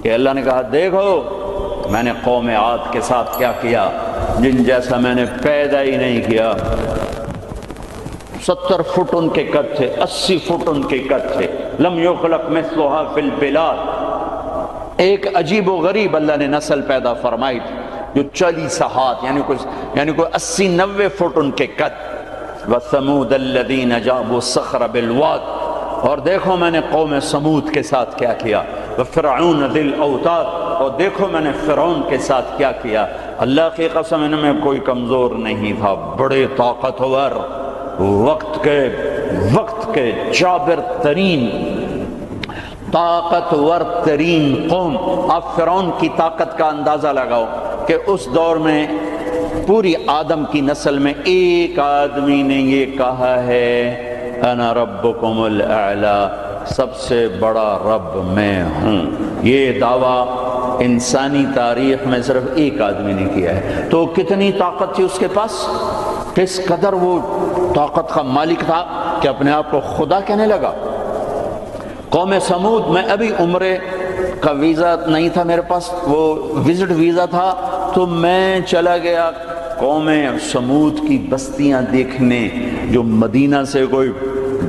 کہ اللہ نے کہا دیکھو میں نے قوم عاد کے ساتھ کیا کیا، جن جیسا میں نے پیدا ہی نہیں کیا۔ 70 فٹ ان کے قد تھے، 80 فٹ ان کے قد تھے، لم یخلق مثلھا فی البلاد۔ ایک عجیب و غریب اللہ نے نسل پیدا فرمائی تھی جو 40 ہاتھ یعنی کوئی 80-90 فٹ ان کے قد۔ وَثَمُودَ الَّذِينَ جَابُوا الصَّخْرَ بِالْوَادِ، اور دیکھو میں نے قوم سمود کے ساتھ کیا کیا۔ وَفِرْعَوْنَ ذِي الْأَوْتَادِ، اور دیکھو میں نے فرعون کے ساتھ کیا کیا۔ اللہ کی قسم ان میں کوئی کمزور نہیں تھا، بڑے طاقتور، وقت کے جابر ترین، طاقتور ترین قوم۔ آپ فرعون کی طاقت کا اندازہ لگاؤ کہ اس دور میں پوری آدم کی نسل میں ایک آدمی نے یہ کہا ہے انا ربکم الاعلی، سب سے بڑا رب میں ہوں۔ یہ دعویٰ انسانی تاریخ میں صرف ایک آدمی نے کیا ہے۔ تو کتنی طاقت تھی اس کے پاس، کس قدر وہ طاقت کا مالک تھا کہ اپنے آپ کو خدا کہنے لگا۔ قوم سمود میں ابھی عمرے کا ویزا نہیں تھا میرے پاس، وہ وزٹ ویزا تھا، تو میں چلا گیا قوم سمود کی بستیاں دیکھنے، جو مدینہ سے کوئی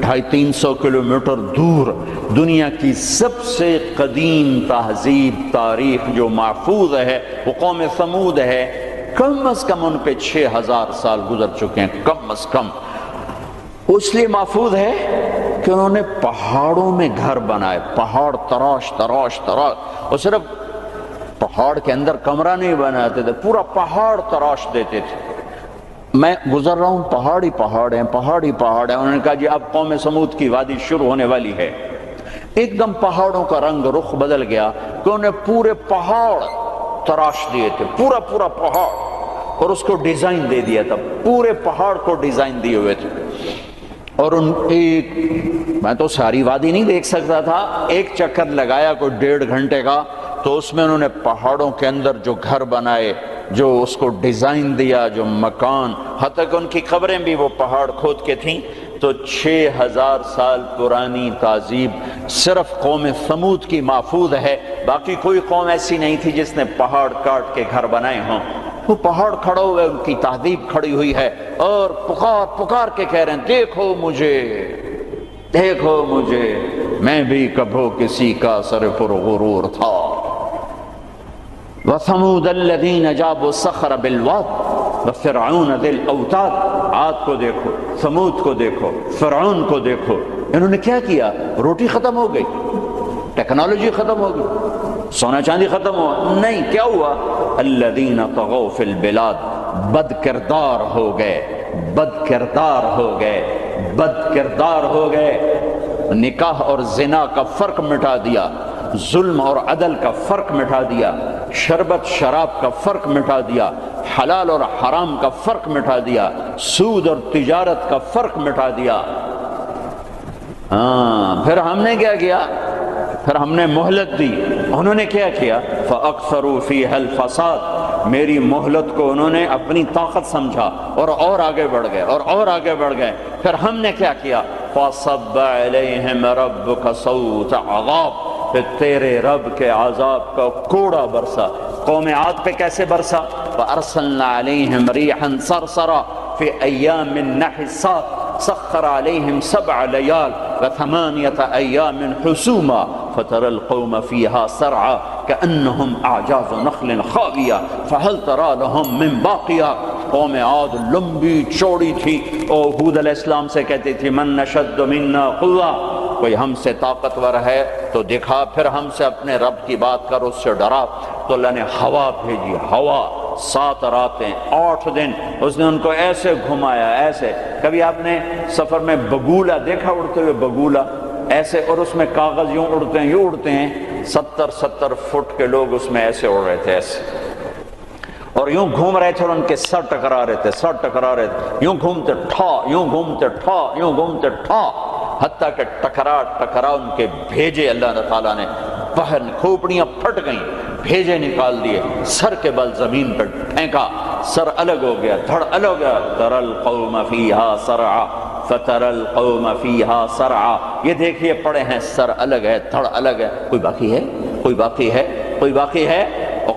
250-300 کلومیٹر دور دنیا کی سب سے قدیم تہذیب تاریخ جو محفوظ ہے وہ قوم سمود ہے۔ کم از کم ان پہ 6000 سال گزر چکے ہیں، کم از کم۔ اس لیے محفوظ ہے کہ انہوں نے پہاڑوں میں گھر بنائے، پہاڑ تراش تراش تراش، اور صرف پہاڑ کے اندر کمرہ نہیں بناتے تھے، پورا پہاڑ تراش دیتے تھے۔ میں گزر رہا ہوں، پہاڑی پہاڑ ہیں، پہاڑی پہاڑ ہیں۔ انہوں نے کہا جی اب قوم سمود کی وادی شروع ہونے والی ہے۔ ایک دم پہاڑوں کا رنگ رخ بدل گیا کہ انہوں نے پورے پہاڑ تراش دیے تھے، پورا پہاڑ، اور اس کو ڈیزائن دے دیا تھا، پورے پہاڑ کو ڈیزائن دیے ہوئے تھے۔ اور میں تو ساری وادی نہیں دیکھ سکتا تھا، ایک چکر لگایا کوئی 1.5 گھنٹے کا، تو اس میں انہوں نے پہاڑوں کے اندر جو گھر بنائے، جو اس کو ڈیزائن دیا، جو مکان، حتیٰ کہ ان کی قبریں بھی وہ پہاڑ کھود کے تھیں۔ تو 6000 سال پرانی تہذیب صرف قوم سمود کی محفوظ ہے، باقی کوئی قوم ایسی نہیں تھی جس نے پہاڑ کاٹ کے گھر بنائے ہوں۔ وہ پہاڑ کھڑے ہوئے، ان کی تہذیب کھڑی ہوئی ہے، اور پکار کے کہہ رہے ہیں دیکھو مجھے، میں بھی کبھو کسی کا سر پر غرور تھا۔ وَثَمُودَ الَّذِينَ جَابُوا الصَّخْرَ بِالْوَادِ وَفِرْعَوْنَ ذِي الْأَوْتَادِ۔ عاد کو دیکھو، ثمود کو دیکھو، فرعون کو دیکھو، انہوں نے کیا کیا؟ روٹی ختم ہو گئی، ٹیکنالوجی ختم ہو گئی، سونا چاندی ختم ہوا؟ نہیں، کیا ہوا؟ الذین طغوا فی البلاد، بد کردار ہو گئے، نکاح اور زنا کا فرق مٹا دیا، ظلم اور عدل کا فرق مٹا دیا، شربت شراب کا فرق مٹا دیا، حلال اور حرام کا فرق مٹا دیا، سود اور تجارت کا فرق مٹا دیا۔ پھر ہم نے کیا کیا؟ پھر ہم نے مہلت دی، انہوں نے کیا کیا؟ فَأَكْثَرُوا فِيهَا الْفَسَادَ، میری مہلت کو انہوں نے اپنی طاقت سمجھا اور آگے بڑھ گئے، پھر ہم نے کیا کیا؟ فَصَبَّ عَلَيْهِمْ رَبُّكَ صَوْتَ عَذَابٍ، پھر تیرے رب کے عذاب کا کوڑا برسا۔ قوم عاد پہ کیسے برسا؟ فَأَرْسَلْنَا عَلَيْهِمْ رِيحًا صَرْصَرًا فِي أَيَّامٍ نَحِسَاتٍ سخر عليهم 7 ليال و8 أيام حسوما فترى القوم فيها سرعا كأنهم أعجاز نخل خاوية فهل ترى لهم من باقية۔ قوم عاد لمبی چوڑی تھی، اور ہود علیہ السلام سے کہتی تھی من نشد منا قوة، کوئی ہم سے طاقتور ہے تو دکھا، پھر ہم سے اپنے رب کی بات کر، اس سے ڈرا۔ تو اللہ نے ہوا بھیجی، ہوا 7 راتیں 8 دن اس نے ان کو ایسے گھمایا، ایسے۔ کبھی آپ نے سفر میں بگولا دیکھا اڑتے ہوئے؟ بگولا ایسے، اور اس میں کاغذ یوں اڑتے ہیں 70 فٹ کے لوگ اس میں ایسے اڑ رہے تھے، ایسے، اور یوں گھوم رہے تھے، اور ان کے سر ٹکرا رہے تھے، یوں گھومتے ٹھا، حتیٰ کہ ٹکرا ان کے بھیجے اللہ تعالیٰ نے، باہر کھوپڑیاں پھٹ گئیں، بھیجے نکال دیے، سر کے بل زمین پر پھینکا، سر الگ ہو گیا، دھڑ الگ ہو گیا۔ تَرَى الْقَوْمَ فِيهَا سَرْعًا فَتَرَى الْقَوْمَ فِيهَا سَرْعًا، یہ دیکھیے پڑے ہیں، سر الگ ہے، دھڑ الگ ہے، کوئی باقی ہے؟ کوئی باقی ہے؟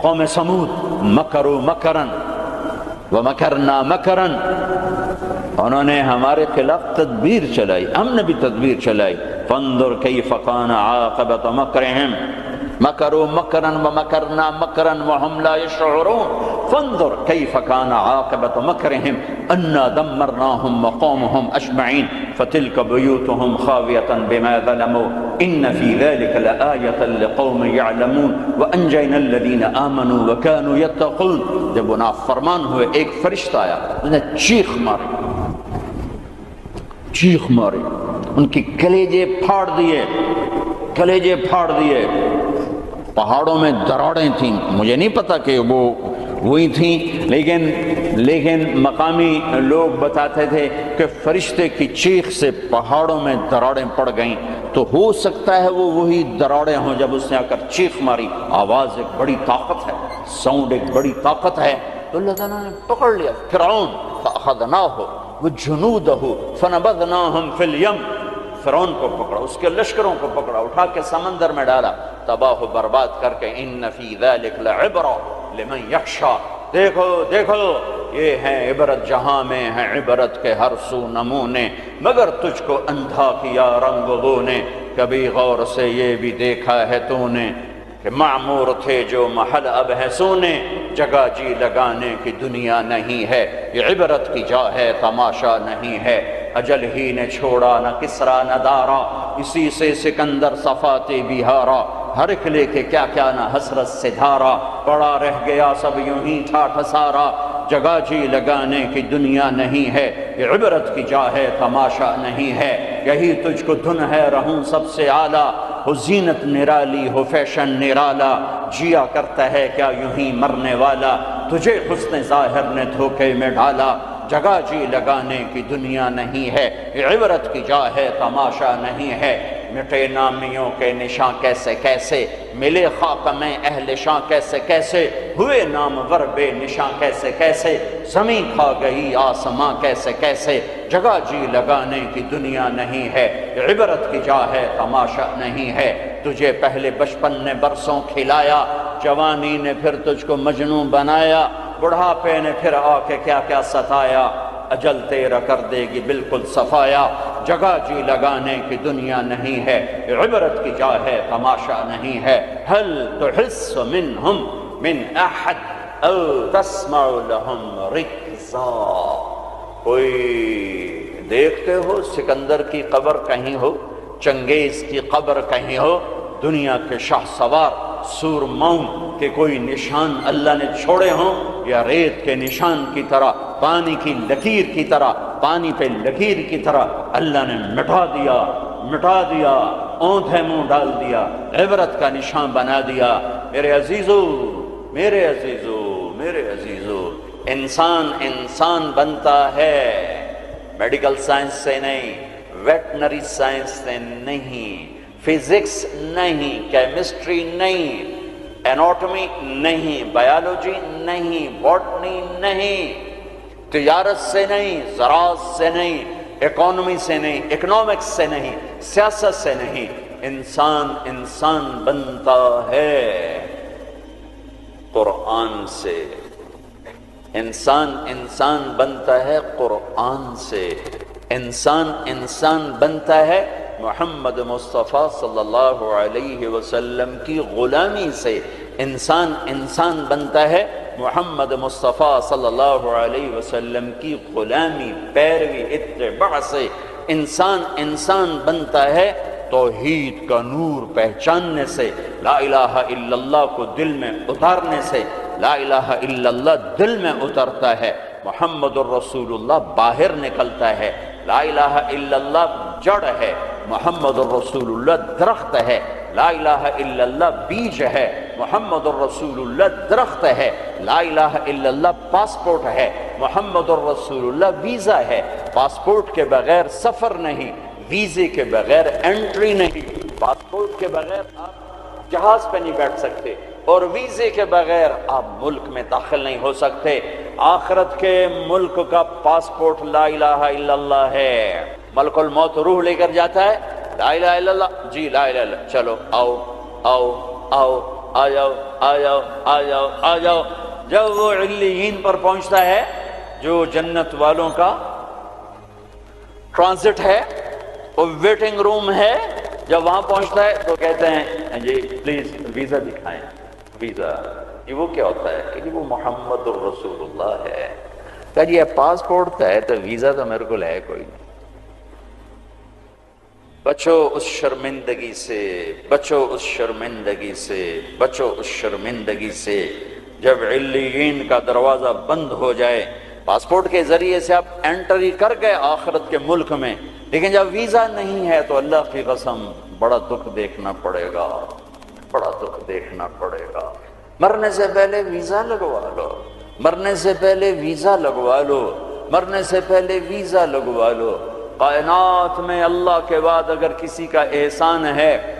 قوم سمود مکروا مکرن ومکرنا مکرن، انہوں نے ہمارے خلاف تدبیر چلائی، ہم نے بھی تدبیر چلائی. فانظر کیف کان عاقبۃ مکرہم مکروا مکرا ومکرنا مکرا وهم لا يشعرون. فانظر کیف کان عاقبۃ مکرہم انا دمرناهم وقومهم اجمعین فتلک بیوتهم خاویۃ بما ظلموا ان فی ذلک لآیۃ لقوم یعلمون وانجینا الذین آمنوا وکانوا یتقون. جب وہ نافرمان ہوئے ایک فرشتہ آیا، اس نے چیخ ماری، ان کی کلیجے پھاڑ دیے. پہاڑوں میں دراڑیں تھیں، مجھے نہیں پتا کہ وہ وہی تھیں، لیکن مقامی لوگ بتاتے تھے کہ فرشتے کی چیخ سے پہاڑوں میں دراڑیں پڑ گئیں. تو ہو سکتا ہے وہ وہی دراڑیں ہوں جب اس نے آ کر چیخ ماری. آواز ایک بڑی طاقت ہے، ساؤنڈ ایک بڑی طاقت ہے. تو اللہ تعالیٰ نے پکڑ لیا فرعون، فأخذناہ وجنودہ فنبذناہم فی الیم. فرعون کو پکڑا، اس کے لشکروں کو پکڑا، اٹھا کے سمندر میں ڈالا، تباہ و برباد کر کے. ان فی ذلک لعبرہ لمن یخشی، دیکھو یہ ہے عبرت، جہاں میں ہے عبرت کے ہر سو نمونے، مگر تجھ کو اندھا کیا رنگ بو نے، کبھی غور سے یہ بھی دیکھا ہے تو نے کہ معمور تھے جو محل اب ہے سونے، جگہ جی لگانے کی دنیا نہیں ہے، یہ عبرت کی جا ہے تماشا نہیں ہے. اجل ہی نے چھوڑا نہ کسرا نہ دارا، اسی سے سکندر صفاتے بہارا، ہر ایک لے کے کیا کیا نہ حسرت سے دھارا، پڑا رہ گیا سب یوں ہی ٹھاٹھ سارا، جگہ جی لگانے کی دنیا نہیں ہے، یہ عبرت کی جا ہے تماشا نہیں ہے. یہی تجھ کو دھن ہے رہوں سب سے اعلیٰ، ہو زینت نرالی ہو فیشن نرالا، جیا کرتا ہے کیا یوں ہی مرنے والا، تجھے حسن ظاہر نے دھوکے میں ڈالا، جگہ جی لگانے کی دنیا نہیں ہے، یہ عبرت کی جا ہے تماشا نہیں ہے. مٹے نامیوں کے نشاں کیسے کیسے، ملے خاک میں اہل شاں کیسے کیسے، ہوئے نامور بے نشاں کیسے کیسے، زمین کھا گئی آسماں کیسے کیسے، جگہ جی لگانے کی دنیا نہیں ہے، یہ عبرت کی جا ہے تماشا نہیں ہے. تجھے پہلے بچپن نے برسوں کھلایا، جوانی نے پھر تجھ کو مجنوں بنایا، بڑھاپے نے پھر آ کے کیا کیا ستایا، اجل تیرا کر دے گی بالکل صفایا، جگہ جی لگانے کی دنیا نہیں ہے، عبرت کی جا ہے تماشا نہیں ہے. هل تحس منہم من احد او تسمع لهم رکزا، کوئی دیکھتے ہو سکندر کی قبر کہیں ہو، چنگیز کی قبر کہیں ہو، دنیا کے شاہ سوار سورماؤں کے کوئی نشان اللہ نے چھوڑے ہوں، یا ریت کے نشان کی طرح، پانی کی لکیر کی طرح، پانی پہ لکیر کی طرح اللہ نے مٹا دیا، اوندھے منہ ڈال دیا، عبرت کا نشان بنا دیا. میرے عزیزو، انسان بنتا ہے میڈیکل سائنس سے نہیں، ویٹنری سائنس سے نہیں، فزکس نہیں، کیمسٹری نہیں، ایناٹمی نہیں، بایولوجی نہیں، باٹنی نہیں، تجارت سے نہیں، زراعت سے نہیں، اکانومی سے نہیں، اکنامکس سے نہیں، سیاست سے نہیں. انسان بنتا ہے قرآن سے. انسان بنتا ہے قرآن سے. انسان بنتا ہے محمد مصطفیٰ صلی اللہ علیہ وسلم کی غلامی سے. انسان بنتا ہے محمد مصطفیٰ صلی اللہ علیہ وسلم کی غلامی، پیروی، اتباع سے. انسان بنتا ہے توحید کا نور پہچاننے سے، لا الہ الا اللہ کو دل میں اتارنے سے. لا الہ الا اللہ دل میں اترتا ہے، محمد الرسول اللہ باہر نکلتا ہے. لا الہ الا اللہ جڑ ہے، محمد الرسول اللہ درخت ہے. لا الہ الا اللہ بیج ہے، محمد الرسول اللہ درخت ہے. لا الہ الا اللہ پاسپورٹ ہے، محمد الرسول اللہ ویزا ہے. پاسپورٹ کے بغیر سفر نہیں، ویزے کے بغیر انٹری نہیں. پاسپورٹ کے بغیر آپ جہاز پہ نہیں بیٹھ سکتے، اور ویزے کے بغیر آپ ملک میں داخل نہیں ہو سکتے. آخرت کے ملک کا پاسپورٹ لا الہ الا اللہ ہے. ملک الموت روح لے کر جاتا ہے، لا الہ الا اللہ، جی لا الہ الا اللہ، چلو آؤ آؤ آؤ آ جاؤ آ جاؤ آ جاؤ آ جاؤ۔ جب وہ علیین پر پہنچتا ہے جو جنت والوں کا ٹرانزٹ ہے، وہ ویٹنگ روم ہے، جب وہاں پہنچتا ہے تو کہتے ہیں جی پلیز ویزا دکھائیں۔ ویزا یہ وہ کیا ہوتا ہے کہ وہ محمد الرسول اللہ ہے۔ کہ جی پاسپورٹ ہے تو ویزا تو میرے کو ہے کوئی نہیں۔ بچو اس شرمندگی سے، بچو اس شرمندگی سے، بچو اس شرمندگی سے۔ جب علیین کا دروازہ بند ہو جائے، پاسپورٹ کے ذریعے سے آپ انٹری کر گئے آخرت کے ملک میں، لیکن جب ویزا نہیں ہے تو اللہ کی قسم بڑا دکھ دیکھنا پڑے گا، بڑا دکھ دیکھنا پڑے گا۔ مرنے سے پہلے ویزا لگوا لو، مرنے سے پہلے ویزا لگوا لو، مرنے سے پہلے ویزا لگوا لو۔ کائنات میں اللہ کے بعد اگر کسی کا احسان ہے،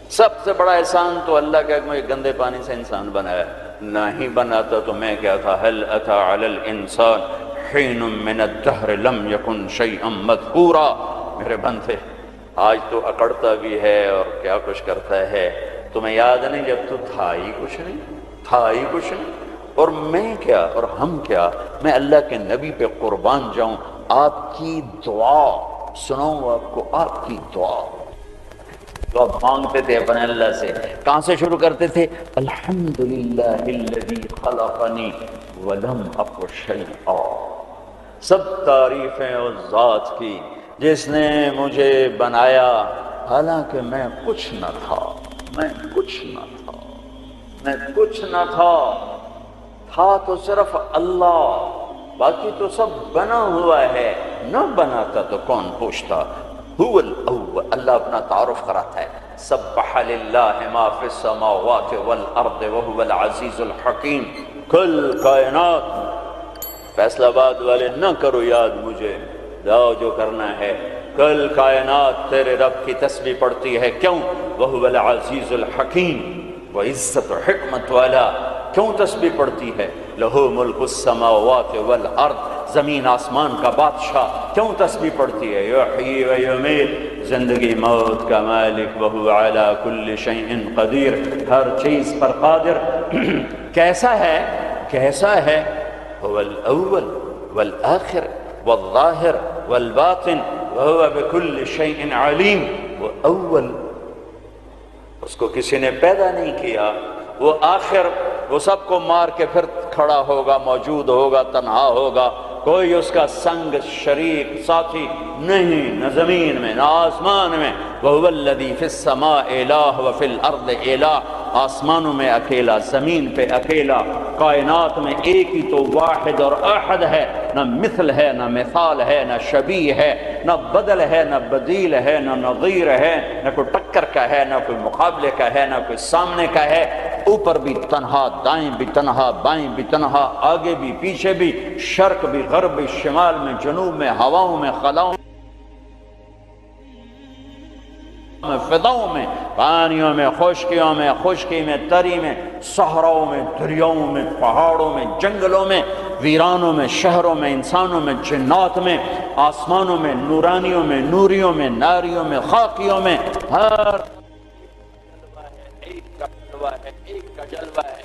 سب سے بڑا احسان تو اللہ کا مجھے گندے پانی سے انسان بنایا۔ نہیں بناتا تو میں کیا تھا؟ هل اتى على الانسان حين من الدهر لم يكن شيئا مذكورا۔ میرے بندے آج تو اکڑتا بھی ہے اور کیا کچھ کرتا ہے، تمہیں یاد نہیں جب تو تھا ہی کچھ نہیں، تھا ہی کچھ نہیں۔ اور میں کیا اور ہم کیا، میں اللہ کے نبی پہ قربان جاؤں۔ آپ کی دعا سناؤں آپ کو، آپ کی دعا جو آپ مانگتے تھے اپنے اللہ سے، کہاں سے شروع کرتے تھے؟ الحمدللہ الذی خلقنی ولم اک شیئا۔ سب تعریفیں اس ذات کی جس نے مجھے بنایا حالانکہ میں کچھ نہ تھا، میں کچھ نہ تھا، میں کچھ نہ تھا۔ تھا تو صرف اللہ، باقی تو سب بنا ہوا ہے، نہ بناتا تو کون پوچھتا؟ هو الاول، اللہ اپنا تعارف کراتا ہے۔ سبح للہ ما فی السماوات والارض وهو العزیز الحکیم۔ کل کائنات، فیصلہ آباد والے نہ کرو یاد مجھے، جاؤ جو کرنا ہے۔ کل کائنات تیرے رب کی تسبیح پڑھتی ہے، کیوں؟ وهو العزیز الحکیم، وہ عزت و حکمت والا۔ کیوں تسبیح پڑھتی ہے؟ لہو ملک السماوات والارض، زمین آسمان کا بادشاہ۔ کیوں تسبیح پڑھتی ہے؟ یحیی و یمیت، زندگی موت کا مالک۔ وہو علی کل شیء قدیر، ہر چیز پر قادر۔ کیسا ہے؟ کیسا ہے؟ هو الاول والآخر والظاہر والباطن وهو بكل شیء علیم۔ وہ اول، اس کو کسی نے پیدا نہیں کیا۔ وہ آخر، وہ سب کو مار کے پھر کھڑا ہوگا، موجود ہوگا، تنہا ہوگا، کوئی اس کا سنگ شریک ساتھی نہیں، نہ زمین میں نہ آسمان میں۔ وَهُوَ الَّذِي فِي السَّمَاءِ إِلَٰهٌ وَفِي الْأَرْضِ إِلَٰهٌ، آسمانوں میں اکیلا، زمین پہ اکیلا، کائنات میں ایک ہی تو واحد اور احد ہے، نہ مثل ہے، نہ مثال ہے، نہ شبیہ ہے، نہ بدل ہے، نہ بدیل ہے، نہ نظیر ہے، نہ کوئی ٹکر کا ہے، نہ کوئی مقابلے کا ہے، نہ کوئی سامنے کا ہے۔ اوپر بھی تنہا، دائیں بھی تنہا، بائیں بھی تنہا، آگے بھی پیچھے بھی، شرق بھی غرب بھی، شمال میں جنوب میں، ہواؤں میں خلاؤں میں، فضاؤں میں، پانیوں میں، خشکیوں میں، خشکی میں، تری میں، صحراؤں میں، دریاؤں میں، پہاڑوں میں، جنگلوں میں، ویرانوں میں، شہروں میں، انسانوں میں، جنات میں، آسمانوں میں، نورانیوں میں، نوریوں میں، ناریوں میں، خاکیوں میں، ہر ایک کا جلوہ ہے، ایک کا جلوہ ہے۔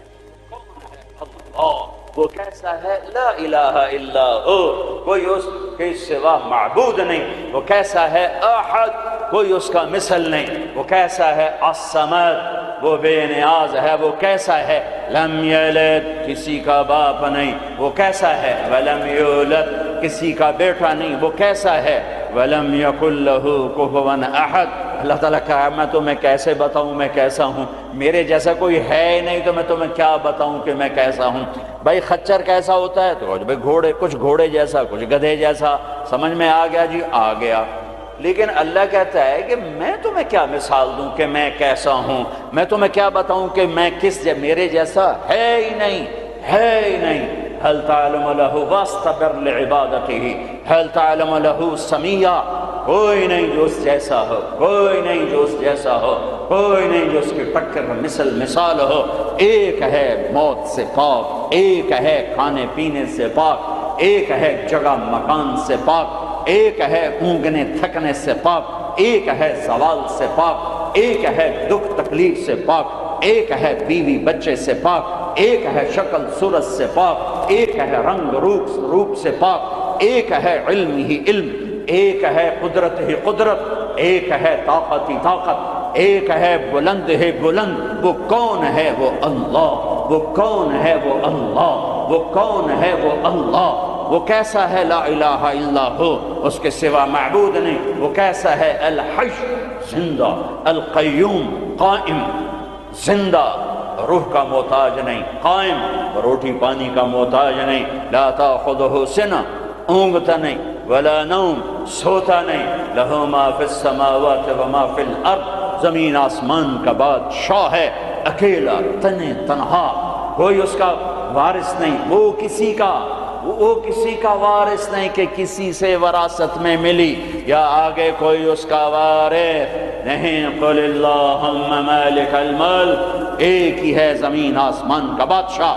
کون ہے؟ اللہ۔ وہ کیسا ہے؟ لا الہ الا ہو، کوئی اس کے سوا معبود نہیں۔ وہ کیسا ہے؟ احد، کوئی اس کا مثل نہیں۔ وہ کیسا ہے؟ الصمد، وہ بے نیاز ہے۔ وہ کیسا ہے؟ لم یلد، کسی کا باپ نہیں۔ وہ کیسا ہے؟ ولم یولد، کسی کا بیٹا نہیں۔ وہ کیسا ہے؟ ولم یکن لہ کفوا احد۔ اللہ تعالیٰ کہا میں تمہیں کیسے بتاؤں میں کیسا ہوں؟ میرے جیسا کوئی ہے ہی نہیں تو میں تمہیں کیا بتاؤں کہ میں کیسا ہوں؟ بھائی خچر کیسا ہوتا ہے؟ تو بھائی گھوڑے، کچھ گھوڑے جیسا، کچھ گدھے جیسا۔ سمجھ میں آ گیا جی؟ آ گیا۔ لیکن اللہ کہتا ہے کہ میں تمہیں کیا مثال دوں کہ میں کیسا ہوں؟ میں تمہیں کیا بتاؤں کہ میں کس میرے جیسا ہے ہی نہیں، ہے ہی نہیں۔ هل تعلم له واستبر لعبادته هل تعلم له سميا، کوئی نہیں جو اس جیسا ہو، کوئی نہیں جو اس جیسا ہو، کوئی نہیں جو اس کی ٹکر مثال ہو۔ ایک ہے موت سے پاک، ایک ہے کھانے پینے سے پاک، ایک ہے جگہ مکان سے پاک، ایک ہے اونگنے تھکنے سے پاک، ایک ہے زوال سے پاک، ایک ہے دکھ تکلیف سے پاک، ایک ہے بیوی بچے سے پاک، ایک ہے شکل صورت سے پاک، ایک ہے رنگ روپ سے پاک، ایک ہے علم ہی علم، ایک ہے قدرت ہی قدرت، ایک ہے طاقت ہی طاقت، ایک ہے بلند ہے بلند۔ وہ کون ہے؟ وہ اللہ۔ وہ کون ہے؟ وہ اللہ۔ وہ کون ہے؟ وہ اللہ۔ وہ کیسا ہے؟ لا الہ الا ہو، اس کے سوا معبود نہیں۔ وہ کیسا ہے؟ الحی، زندہ، القیوم، قائم، زندہ، روح کا محتاج نہیں، قائم، روٹی پانی کا محتاج نہیں، لا تاخذہ سنہ، اونگتا نہیں، ولا نوم، سوتا نہیں، لہ ما فی السماوات و ما فی الارض، زمین آسمان کا بادشاہ ہے، اکیلا، تنہا، کوئی اس کا وارث نہیں، وہ کسی کا وارث نہیں کہ کسی سے وراثت میں ملی، یا آگے کوئی اس کا وارث نہیں۔ قل اللہم مالک الملک، ایک ہی ہے زمین آسمان کا بادشاہ،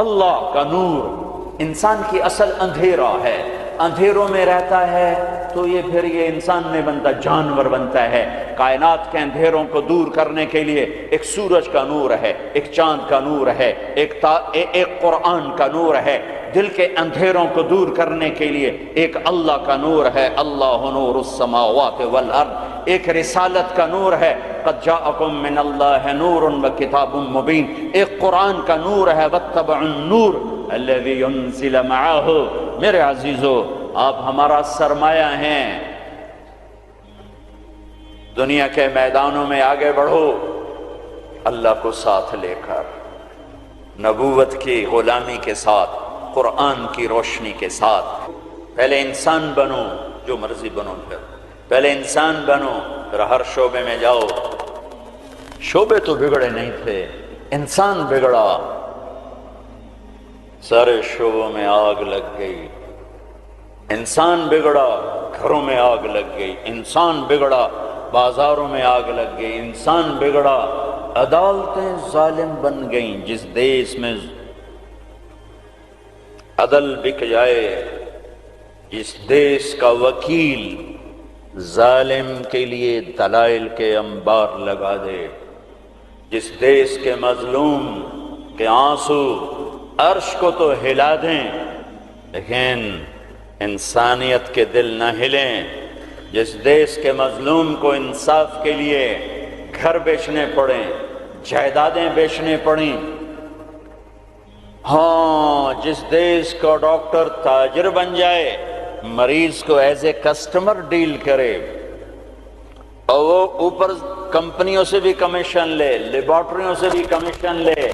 اللہ کا نور۔ انسان کی اصل اندھیرا ہے، اندھیروں میں رہتا ہے تو پھر یہ انسان نہیں بنتا، جانور بنتا ہے۔ کائنات کے اندھیروں کو دور کرنے کے لیے ایک سورج کا نور ہے، ایک چاند کا نور ہے، ایک قرآن کا نور ہے۔ دل کے اندھیروں کو دور کرنے کے لیے ایک اللہ کا نور ہے، اللہ نور السماوات والارض۔ ایک رسالت کا نور ہے، قد جاءکم من اللہ نور وکتاب مبین۔ ایک قرآن کا نور ہے، واتبعوا النور الذی انزل معہ۔ میرے عزیزو، آپ ہمارا سرمایہ ہیں، دنیا کے میدانوں میں آگے بڑھو اللہ کو ساتھ لے کر، نبوت کی غلامی کے ساتھ، قرآن کی روشنی کے ساتھ۔ پہلے انسان بنو، جو مرضی بنو، پہلے انسان بنو، پھر ہر شعبے میں جاؤ۔ شعبے تو بگڑے نہیں تھے، انسان بگڑا، سارے شعبوں میں آگ لگ گئی۔ انسان بگڑا، گھروں میں آگ لگ گئی۔ انسان بگڑا، بازاروں میں آگ لگ گئی۔ انسان بگڑا، عدالتیں ظالم بن گئیں۔ جس دیش میں عدل بک جائے، جس دیش کا وکیل ظالم کے لیے دلائل کے انبار لگا دے، جس دیش کے مظلوم کے آنسو عرش کو تو ہلا دیں لیکن انسانیت کے دل نہ ہلیں، جس دیش کے مظلوم کو انصاف کے لیے گھر بیچنے پڑیں، جائیدادیں بیچنے پڑیں، ہاں جس دیش کا ڈاکٹر تاجر بن جائے، مریض کو ایز اے کسٹمر ڈیل کرے، اور وہ اوپر کمپنیوں سے بھی کمیشن لے، لیبارٹریوں سے بھی کمیشن لے،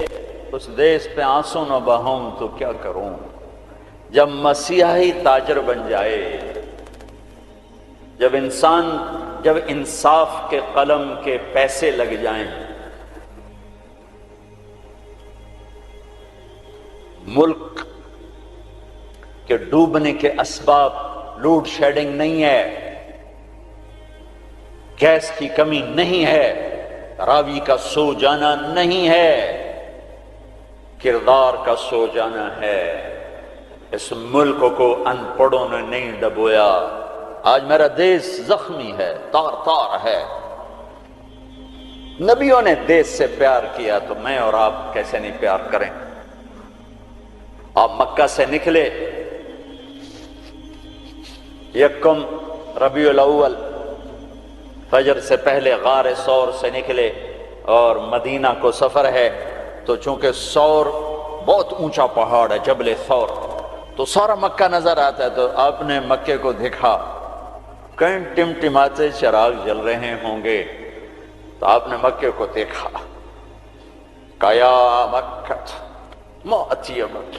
اس دیش پہ آنسو نہ بہاؤں تو کیا کروں؟ جب مسیحی تاجر بن جائے، جب انصاف کے قلم کے پیسے لگ جائیں، ملک کے ڈوبنے کے اسباب لوڈ شیڈنگ نہیں ہے، گیس کی کمی نہیں ہے، راوی کا سو جانا نہیں ہے، کردار کا سو جانا ہے۔ اس ملک کو ان پڑھوں نے نہیں ڈبویا۔ آج میرا دیش زخمی ہے، تار تار ہے۔ نبیوں نے دیش سے پیار کیا تو میں اور آپ کیسے نہیں پیار کریں؟ آپ مکہ سے نکلے، یکم ربیع الاول فجر سے پہلے غار ثور سے نکلے، اور مدینہ کو سفر ہے تو چونکہ ثور بہت اونچا پہاڑ ہے، جبل ثور، تو سارا مکہ نظر آتا ہے۔ تو آپ نے مکے کو دیکھا، کہیں ٹمٹماتے چراغ جل رہے ہوں گے، تو آپ نے مکے کو دیکھا، کہا یا مکہ ما اطیبک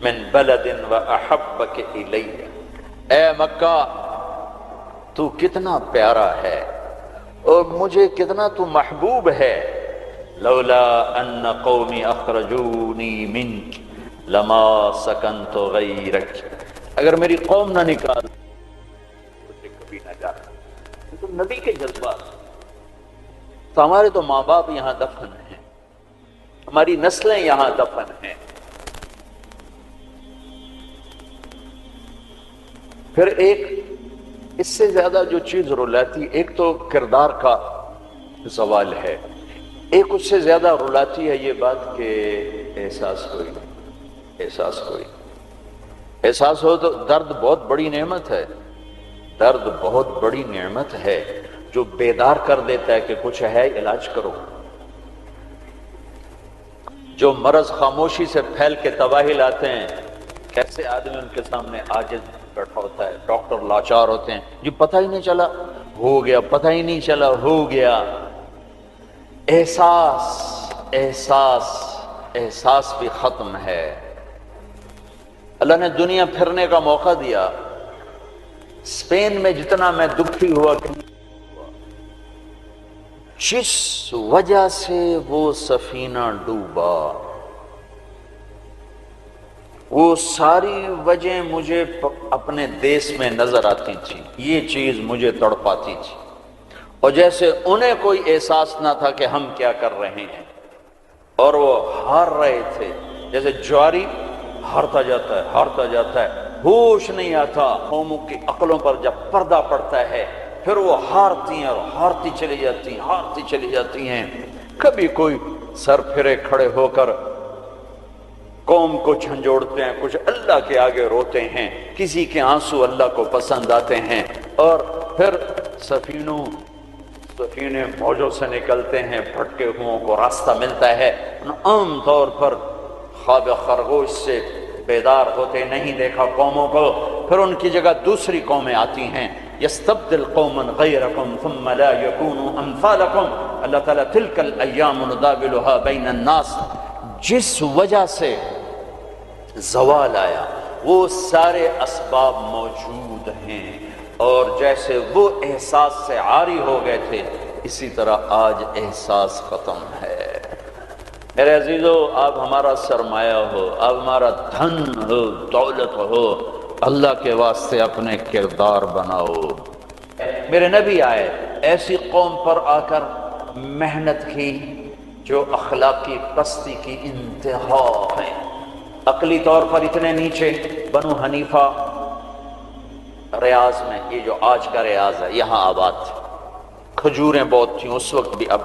من بلد واحبک الی، اے مکہ تو کتنا پیارا ہے اور مجھے کتنا تو محبوب ہے، لولا ان قومی اخرجونی منک لما سکنت غیرک، اگر میری قوم نہ نکال مجھے کبھی نہ جاتا۔ تو نبی کے جذبات، تو ہمارے تو ماں باپ یہاں دفن ہیں، ہماری نسلیں یہاں دفن ہیں۔ پھر ایک اس سے زیادہ جو چیز رلاتی، ایک تو کردار کا زوال ہے، ایک اس سے زیادہ رلاتی ہے یہ بات کہ احساس کوئی نہیں، احساس کوئی نہیں۔ احساس ہو تو درد بہت بڑی نعمت ہے، درد بہت بڑی نعمت ہے جو بیدار کر دیتا ہے کہ کچھ ہے، علاج کرو۔ جو مرض خاموشی سے پھیل کے تباہی لاتے ہیں، کیسے آدمی ان کے سامنے عاجز بیٹھا ہوتا ہے، ڈاکٹر لاچار ہوتے ہیں، جی پتہ ہی نہیں چلا ہو گیا، پتہ ہی نہیں چلا ہو گیا۔ احساس احساس احساس بھی ختم ہے۔ اللہ نے دنیا پھرنے کا موقع دیا، اسپین میں جتنا میں دکھی ہوا کہ جس وجہ سے وہ سفینہ ڈوبا، وہ ساری وجہ مجھے اپنے دیس میں نظر آتی تھی، یہ چیز مجھے تڑپاتی تھی، اور جیسے انہیں کوئی احساس نہ تھا کہ ہم کیا کر رہے ہیں، اور وہ ہار رہے تھے، جیسے جواری ہارتا جاتا ہے ہارتا جاتا ہے، ہوش نہیں آتا۔ قوموں کی عقلوں پر جب پردہ پڑتا ہے پھر وہ ہارتی ہیں اور ہارتی چلی جاتی ہیں، ہارتی چلی جاتی ہیں۔ کبھی کوئی سر پھرے کھڑے ہو کر قوم کو جھنجھوڑتے ہیں، کچھ اللہ کے آگے روتے ہیں، کسی کے آنسو اللہ کو پسند آتے ہیں، اور پھر سفینے موجوں سے نکلتے ہیں، بھٹکے ہوں کو راستہ ملتا ہے۔ عام طور پر خواب خرگوش سے بیدار ہوتے نہیں دیکھا قوموں کو، پھر ان کی جگہ دوسری قومیں آتی ہیں۔ یستبدل قوما غیرکم ثم لا یکونوا امثالکم، اللہ تعالیٰ تلک الایام نداولها بین الناس، جس وجہ سے زوال آیا وہ سارے اسباب موجود ہیں، اور جیسے وہ احساس سے عاری ہو گئے تھے اسی طرح آج احساس ختم ہے۔ میرے عزیزو، آپ ہمارا سرمایہ ہو، آپ ہمارا دھن ہو، دولت ہو، اللہ کے واسطے اپنے کردار بناؤ۔ میرے نبی آئے، ایسی قوم پر آ کر محنت کی جو اخلاقی پستی کی انتہا ہے، عقلی طور پر اتنے نیچے۔ بنو حنیفہ ریاض میں، یہ جو آج کا ریاض ہے، یہاں آباد تھے، کھجوریں بہت تھیں اس وقت بھی، اب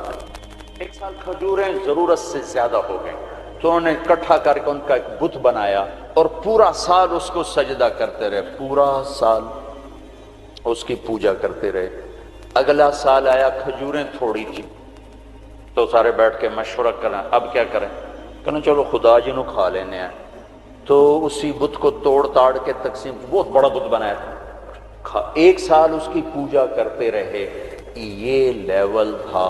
ایک سال کھجوریں ضرورت سے زیادہ ہو گئیں تو انہوں نے اکٹھا کر کے ان کا ایک بت بنایا اور پورا سال اس کو سجدہ کرتے رہے، پورا سال اس کی پوجا کرتے رہے۔ اگلا سال آیا، کھجوریں تھوڑی تھی تو سارے بیٹھ کے مشورہ کریں اب کیا کریں، کہنا چلو خدا جی نو کھا لینے ہیں، تو اسی بت کو توڑ تاڑ کے تقسیم، بہت بڑا بت بنایا تھا، ایک سال اس کی پوجا کرتے رہے۔ یہ لیول تھا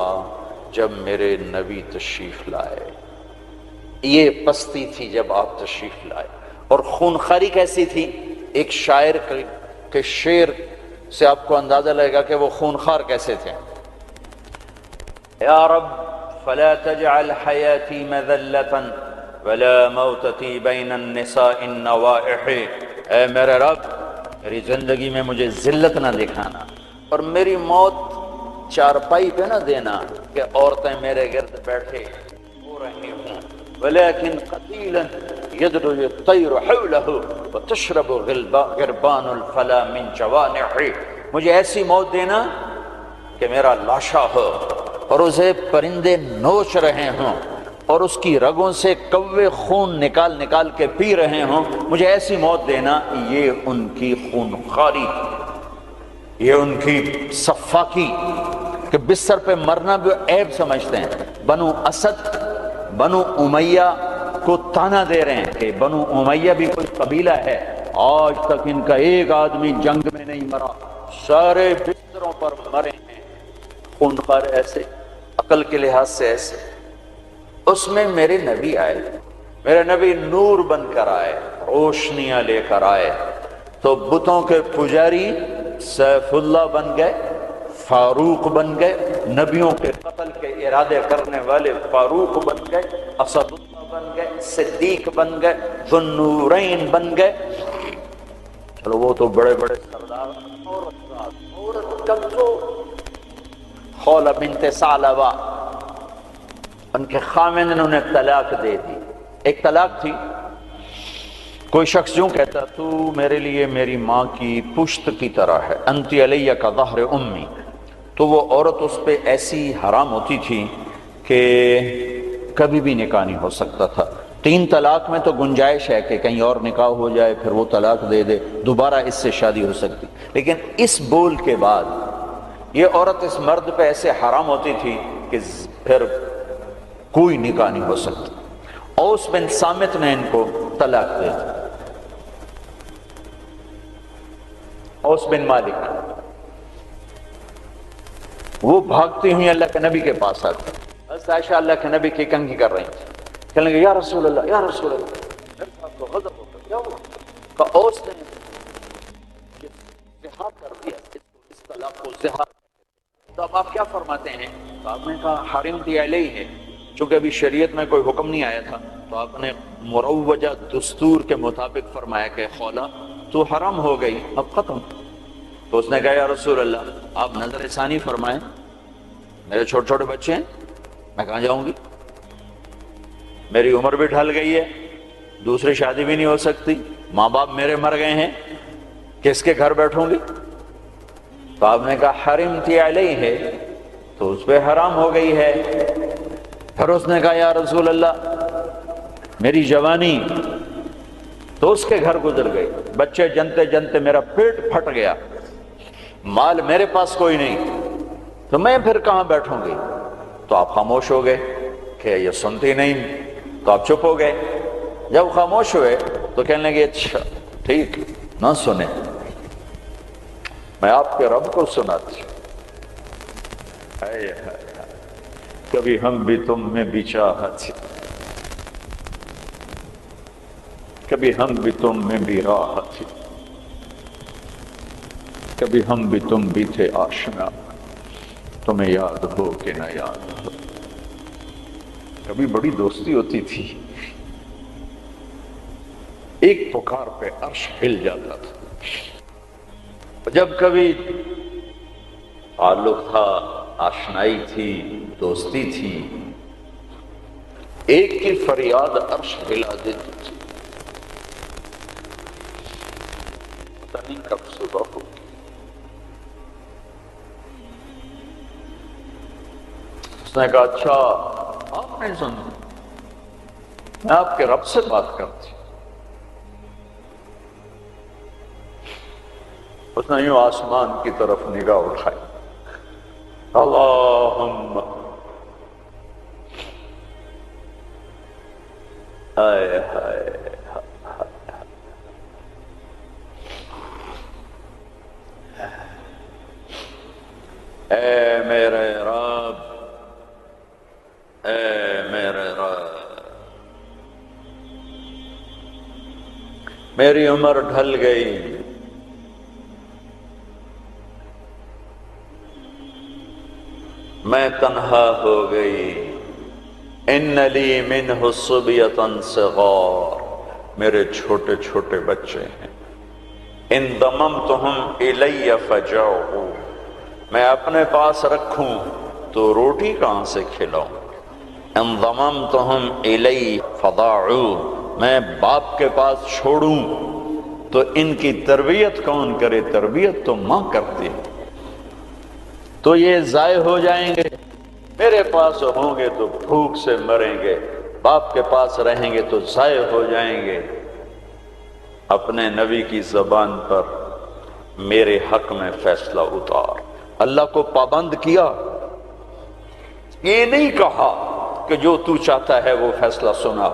جب میرے نبی تشریف لائے، یہ پستی تھی جب آپ تشریف لائے۔ اور خونخواری کیسی تھی، ایک شاعر کے شعر سے آپ کو اندازہ لگے گا کہ وہ خونخوار کیسے تھے۔ یا رب فلا تجعل حیاتی مذلة ولا موتتی بین النساء النوائح، اے میرے رب میری زندگی میں مجھے ذلت نہ دکھانا، اور میری موت چارپائی پہ نہ دینا کہ عورتیں میرے گرد بیٹھے ہو رہی ہوں، ولیکن قتیلا یدعو الطیر حولہ وتشرب غربان الفلا من جوانح، مجھے ایسی موت دینا کہ میرا لاشا ہو اور اسے پرندے نوچ رہے ہوں اور اس کی رگوں سے کوے خون نکال نکال کے پی رہے ہوں، مجھے ایسی موت دینا۔ یہ ان کی خونخواری، یہ ان کی صفاقی کہ بستر پہ مرنا بھی عیب سمجھتے ہیں۔ بنو اسد، بنو امیہ کو تانا دے رہے ہیں کہ بنو امیہ بھی کوئی قبیلہ ہے، آج تک ان کا ایک آدمی جنگ میں نہیں مرا، سارے بستروں پر مرے ہیں۔ خونخوار ایسے، عقل کے لحاظ سے ایسے۔ اس میں میرے نبی آئے، میرے نبی نور بن کر آئے، روشنیاں لے کر آئے، تو بتوں کے پجاری سیف اللہ بن گئے، فاروق بن گئے، نبیوں کے قتل کے ارادے کرنے والے فاروق بن گئے، اسد اللہ بن گئے، صدیق بن گئے، ذو النورین بن گئے۔ چلو وہ تو بڑے بڑے سردار، عورت کب تو خولہ بنت ثعلبہ، ان کے خامن نے انہیں طلاق دے دی۔ ایک طلاق تھی، کوئی شخص یوں کہتا تو میرے لیے میری ماں کی پشت کی طرح ہے، انتی علیہ کا ظہر امی، تو وہ عورت اس پہ ایسی حرام ہوتی تھی کہ کبھی بھی نکاح نہیں ہو سکتا تھا۔ 3 طلاق میں تو گنجائش ہے کہ کہیں اور نکاح ہو جائے، پھر وہ طلاق دے دے، دوبارہ اس سے شادی ہو سکتی، لیکن اس بول کے بعد یہ عورت اس مرد پہ ایسے حرام ہوتی تھی کہ پھر کوئی نکاح نہیں ہو سکتا۔ اوس بن صامت نے ان کو طلاق دے دی۔ اوس بن مالک، وہ بھاگتی ہوئی اللہ کے نبی کے پاس آتی، حضرت عائشہ اللہ کے نبی کی کنگھی کر رہی تھی، کہنے لگے یا رسول اللہ یا رسول اللہ، میرے صاحب کو غضب ہو گیا، کیا ہوا؟ کہ اوس نے زہار کر دیا، اس طلاق کو زہار۔ تو اب آپ کیا فرماتے ہیں؟ تو آپ نے کہا حرمت علیہ ہے، چونکہ ابھی شریعت میں کوئی حکم نہیں آیا تھا، تو آپ نے مروجہ دستور کے مطابق فرمایا کہ خولا تو حرام ہو گئی، اب ختم۔ تو اس نے کہا یا رسول اللہ آپ نظر ثانی فرمائیں، میرے چھوٹے چھوٹے بچے ہیں، میں کہاں جاؤں گی، میری عمر بھی ڈھل گئی ہے، دوسری شادی بھی نہیں ہو سکتی، ماں باپ میرے مر گئے ہیں، کس کے گھر بیٹھوں گی؟ تو آپ نے کہا حرمت علیہ ہے، تو اس پہ حرام ہو گئی ہے۔ پھر اس نے کہا یا رسول اللہ میری جوانی، تو اس کے گھر گزر گئی، بچے جنتے جنتے میرا پیٹ پھٹ گیا، مال میرے پاس کوئی نہیں، تو میں پھر کہاں بیٹھوں گی؟ تو آپ خاموش ہو گئے کہ یہ سنتی نہیں، تو آپ چپ ہو گئے۔ جب خاموش ہوئے تو کہنے لگے اچھا ٹھیک نہ سنیں، میں آپ کے رب کو سناتی ہوں۔ کبھی ہم بھی تم میں بھی چاہت، کبھی ہم بھی تم میں بھی راحت، کبھی ہم بھی تم بھی تھے آشنا، تمہیں یاد ہو کہ نہ یاد ہو۔ کبھی بڑی دوستی ہوتی تھی، ایک پکار پہ عرش ہل جاتا تھا۔ جب کبھی تعلق تھا، آشنائی تھی، دوستی تھی، ایک کی فریاد عرش ہلا دیتی تھی۔ پتہ نہیں کب صبح ہو، اس نے کہا اچھا آپ نہیں سنتے، میں آپ کے رب سے بات کرتی ہوں۔ اس نے یوں آسمان کی طرف نگاہ اٹھائی، اللہم ہائے ہائے، اے میرے رب، اے میرے رب، میری عمر ڈھل گئی، میں تنہا ہو گئی، ان لی منہ صبیۃ صغار، میرے چھوٹے چھوٹے بچے ہیں، ان ضممتہم الی فجعوا، میں اپنے پاس رکھوں تو روٹی کہاں سے کھلاؤں، ان ضممتہم الی فضاعوا، میں باپ کے پاس چھوڑوں تو ان کی تربیت کون کرے، تربیت تو ماں کرتی ہے، تو یہ ضائع ہو جائیں گے، میرے پاس ہوں گے تو بھوک سے مریں گے، باپ کے پاس رہیں گے تو ضائع ہو جائیں گے۔ اپنے نبی کی زبان پر میرے حق میں فیصلہ اتار، اللہ کو پابند کیا، یہ نہیں کہا کہ جو تو چاہتا ہے وہ فیصلہ سنا،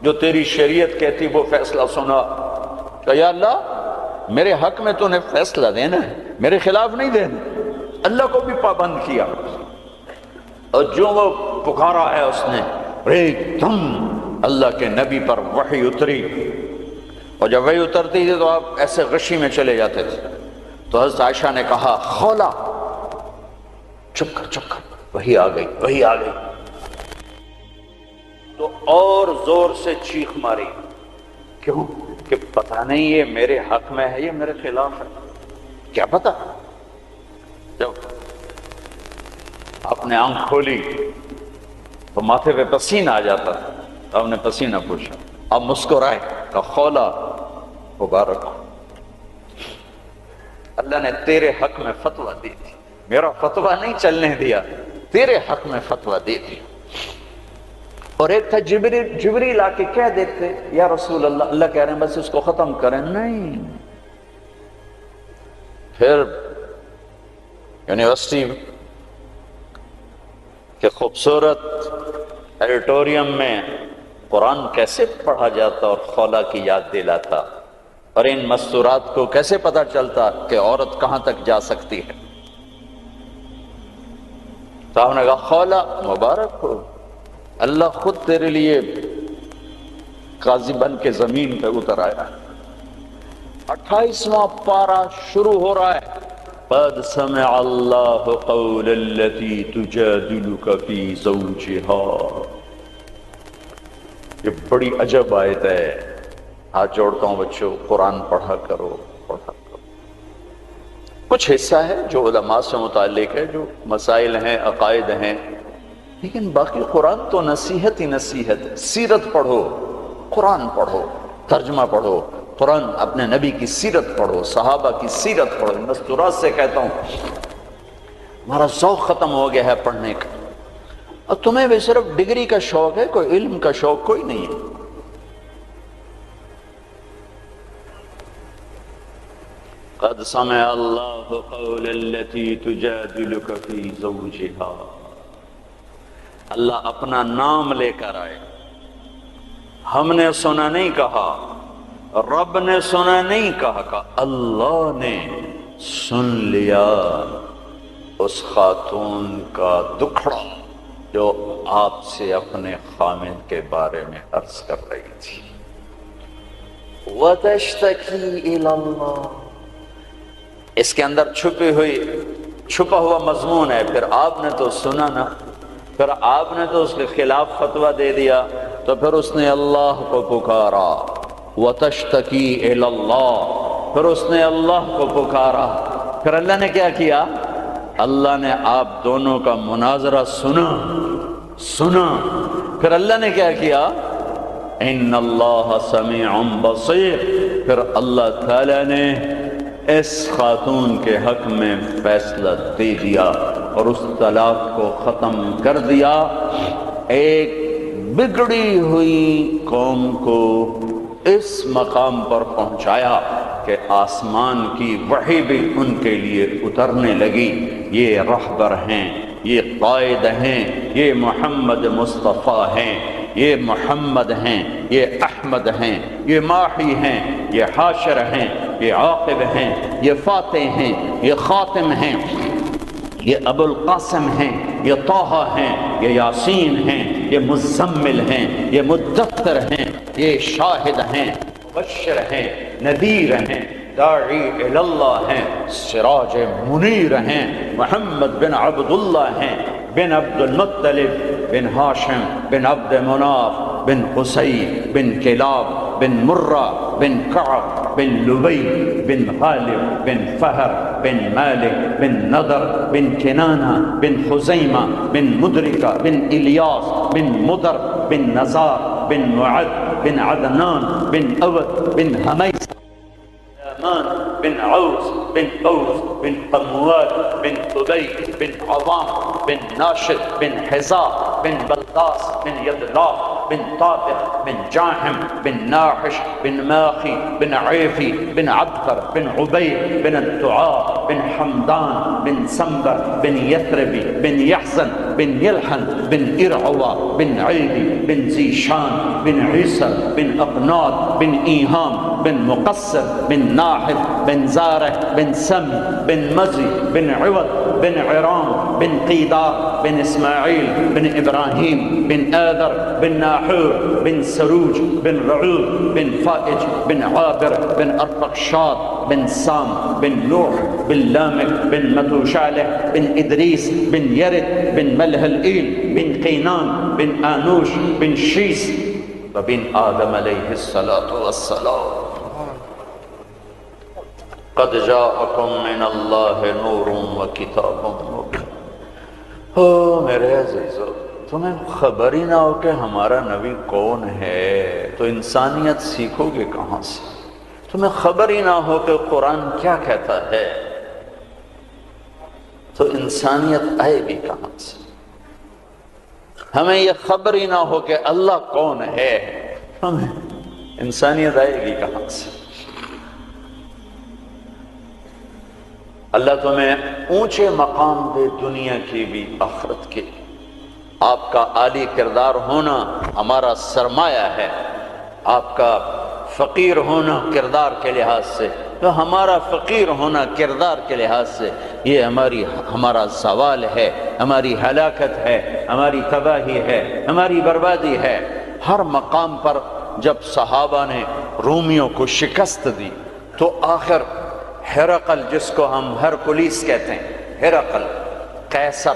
جو تیری شریعت کہتی وہ فیصلہ سنا، کہ یا اللہ میرے حق میں تو نے فیصلہ دینا ہے، میرے خلاف نہیں دینا۔ اللہ کو بھی پابند کیا، اور جو وہ پکارا ہے اس نے، ایک دم اللہ کے نبی پر وحی اتری، اور جب وحی اترتی تھی تو آپ ایسے غشی میں چلے جاتے تھے۔ تو حضرت عائشہ نے کہا خولا چپ کر، وحی آ گئی، وحی آ گئی، تو اور زور سے چیخ ماری، کیوں کہ پتہ نہیں یہ میرے حق میں ہے، یہ میرے خلاف ہے، کیا پتہ۔ جب آپ نے آنکھ کھولی تو ماتھے پہ پسینہ آ جاتا تھا، تو آپ نے پسینہ پوچھا، آپ مسکرائے، کہا خولا مبارک ہو، اللہ نے تیرے حق میں فتویٰ دی تھی، میرا فتویٰ نہیں چلنے دیا، تیرے حق میں فتویٰ دی تھی۔ اور ایک تھا جبریل آ کے کہہ دیتے یا رسول اللہ، اللہ کہہ رہے ہیں بس اس کو ختم کریں، نہیں. پھر یونیورسٹی کے خوبصورت ایڈیٹوریم میں قرآن کیسے پڑھا جاتا اور خولا کی یاد دلاتا، اور ان مستورات کو کیسے پتا چلتا کہ عورت کہاں تک جا سکتی ہے. صاحب نے کہا خولا مبارک ہو، اللہ خود تیرے لیے قاضی بن کے زمین پہ اتر آیا. 28واں پارہ شروع ہو رہا ہے، قد سمع اللہ قول التي تجادلك في زوجها. یہ بڑی عجب آیت ہے. ہاتھ جوڑتا ہوں بچوں، قرآن پڑھا کرو، پڑھا کرو. کچھ حصہ ہے جو علماء سے متعلق ہے، جو مسائل ہیں، عقائد ہیں، لیکن باقی قرآن تو نصیحت ہی نصیحت ہے. سیرت پڑھو، قرآن پڑھو، ترجمہ پڑھو، قرآن اپنے نبی کی سیرت پڑھو، صحابہ کی سیرت پڑھو. مستورات سے کہتا ہوں ہمارا ذوق ختم ہو گیا ہے پڑھنے کا. اور تمہیں بھی صرف ڈگری کا شوق ہے، کوئی علم کا شوق کوئی نہیں ہے. قد سمع اللہ قول التي تجادلك في زوجها. اللہ اپنا نام لے کر آئے. ہم نے سنا نہیں کہا، رب نے سنا نہیں کہا، اللہ نے سن لیا اس خاتون کا دکھڑا جو آپ سے اپنے خامد کے بارے میں عرض کر رہی تھی. وَتَشْتَكِي إِلَى اللَّهِ. اس کے اندر چھپا ہوا مضمون ہے. پھر آپ نے تو سنا نا، پھر آپ نے تو اس کے خلاف فتویٰ دے دیا، تو پھر اس نے اللہ کو پکارا. وَتَشْتَكِي إِلَى اللَّهِ. پھر اس نے اللہ کو پکارا. پھر اللہ نے کیا کیا؟ اللہ نے آپ دونوں کا مناظرہ سنا. پھر اللہ نے کیا کیا؟ ان اللہ سمیع بصیر. پھر اللہ تعالی نے اس خاتون کے حق میں فیصلہ دے دیا اور اس طلاق کو ختم کر دیا. ایک بگڑی ہوئی قوم کو اس مقام پر پہنچایا کہ آسمان کی وحی بھی ان کے لیے اترنے لگی. یہ رہبر ہیں، یہ قائد ہیں، یہ محمد مصطفیٰ ہیں، یہ محمد ہیں، یہ احمد ہیں، یہ ماحی ہیں، یہ حاشر ہیں، یہ عاقب ہیں، یہ فاتح ہیں، یہ خاتم ہیں، یہ ابو القاسم ہیں، یہ طٰہٰ ہیں، یہ یاسین ہیں، یہ مزمل ہیں، یہ مدثر ہیں، یہ شاہد ہیں، مبشر ہیں، نذیر ہیں، داعی اللہ ہیں، سراج منیر ہیں، محمد بن عبداللہ ہیں، بن عبد المطلب بن ہاشم بن عبد مناف بن قصی بن کلاب بن مرہ بن کعب بن لبی بن غالب بن فہر بن مالک بن نضر بن کنانہ بن خزیمہ بن مدرکہ بن الیاس بن مدر بن نزار بن معد بن عدنان بن اوت بن حمیس بن عوس بن قوس بن قموال بن قبي بن عظام بن ناشد بن حزاء بن بلقاس بن يدلاف بن طابق بن جاحم بن ناحش بن ماخي بن عيفي بن عبقر بن عبيد بن الدعاء بن حمدان بن سنبر بن يثربي بن يحزن بن يلحن بن إرعوى بن عيدي بن زيشان بن عيسى بن أقناط بن إيهام بن مقصر بن ناحف بن زارع بن سم بن مزي بن عوض بن عرام بن قيدار بن إسماعيل بن إبراهيم بن آذر بن ناحور بن سروج بن رعوب بن فائج بن عابر بن أرفقشاد بن سام بن نوح بن لامك بن متوشالح بن إدريس بن يرد بن ملهلئيل بن قينان بن آنوش بن شيس وبن آدم عليه الصلاة والسلام. قد جاءكم من اللہ نور و کتاب مبین. میرے عزیزو، تمہیں خبر ہی نہ ہو کہ ہمارا نبی کون ہے تو انسانیت سیکھو گے کہاں سے؟ تمہیں خبر ہی نہ ہو کہ قرآن کیا کہتا ہے تو انسانیت آئے بھی کہاں سے؟ ہمیں یہ خبر ہی نہ ہو کہ اللہ کون ہے، ہمیں انسانیت آئے گی کہاں سے؟ اللہ تمہیں اونچے مقام دے، دنیا کی بھی آخرت کی۔ آپ کا عالی کردار ہونا ہمارا سرمایہ ہے، آپ کا فقیر ہونا کردار کے لحاظ سے، تو ہمارا فقیر ہونا کردار کے لحاظ سے یہ ہمارا زوال ہے، ہماری ہلاکت ہے، ہماری تباہی ہے، ہماری بربادی ہے۔ ہر مقام پر جب صحابہ نے رومیوں کو شکست دی تو آخر ہرقل، جس کو ہم ہرکلیس کہتے ہیں، ہرقل قیصر،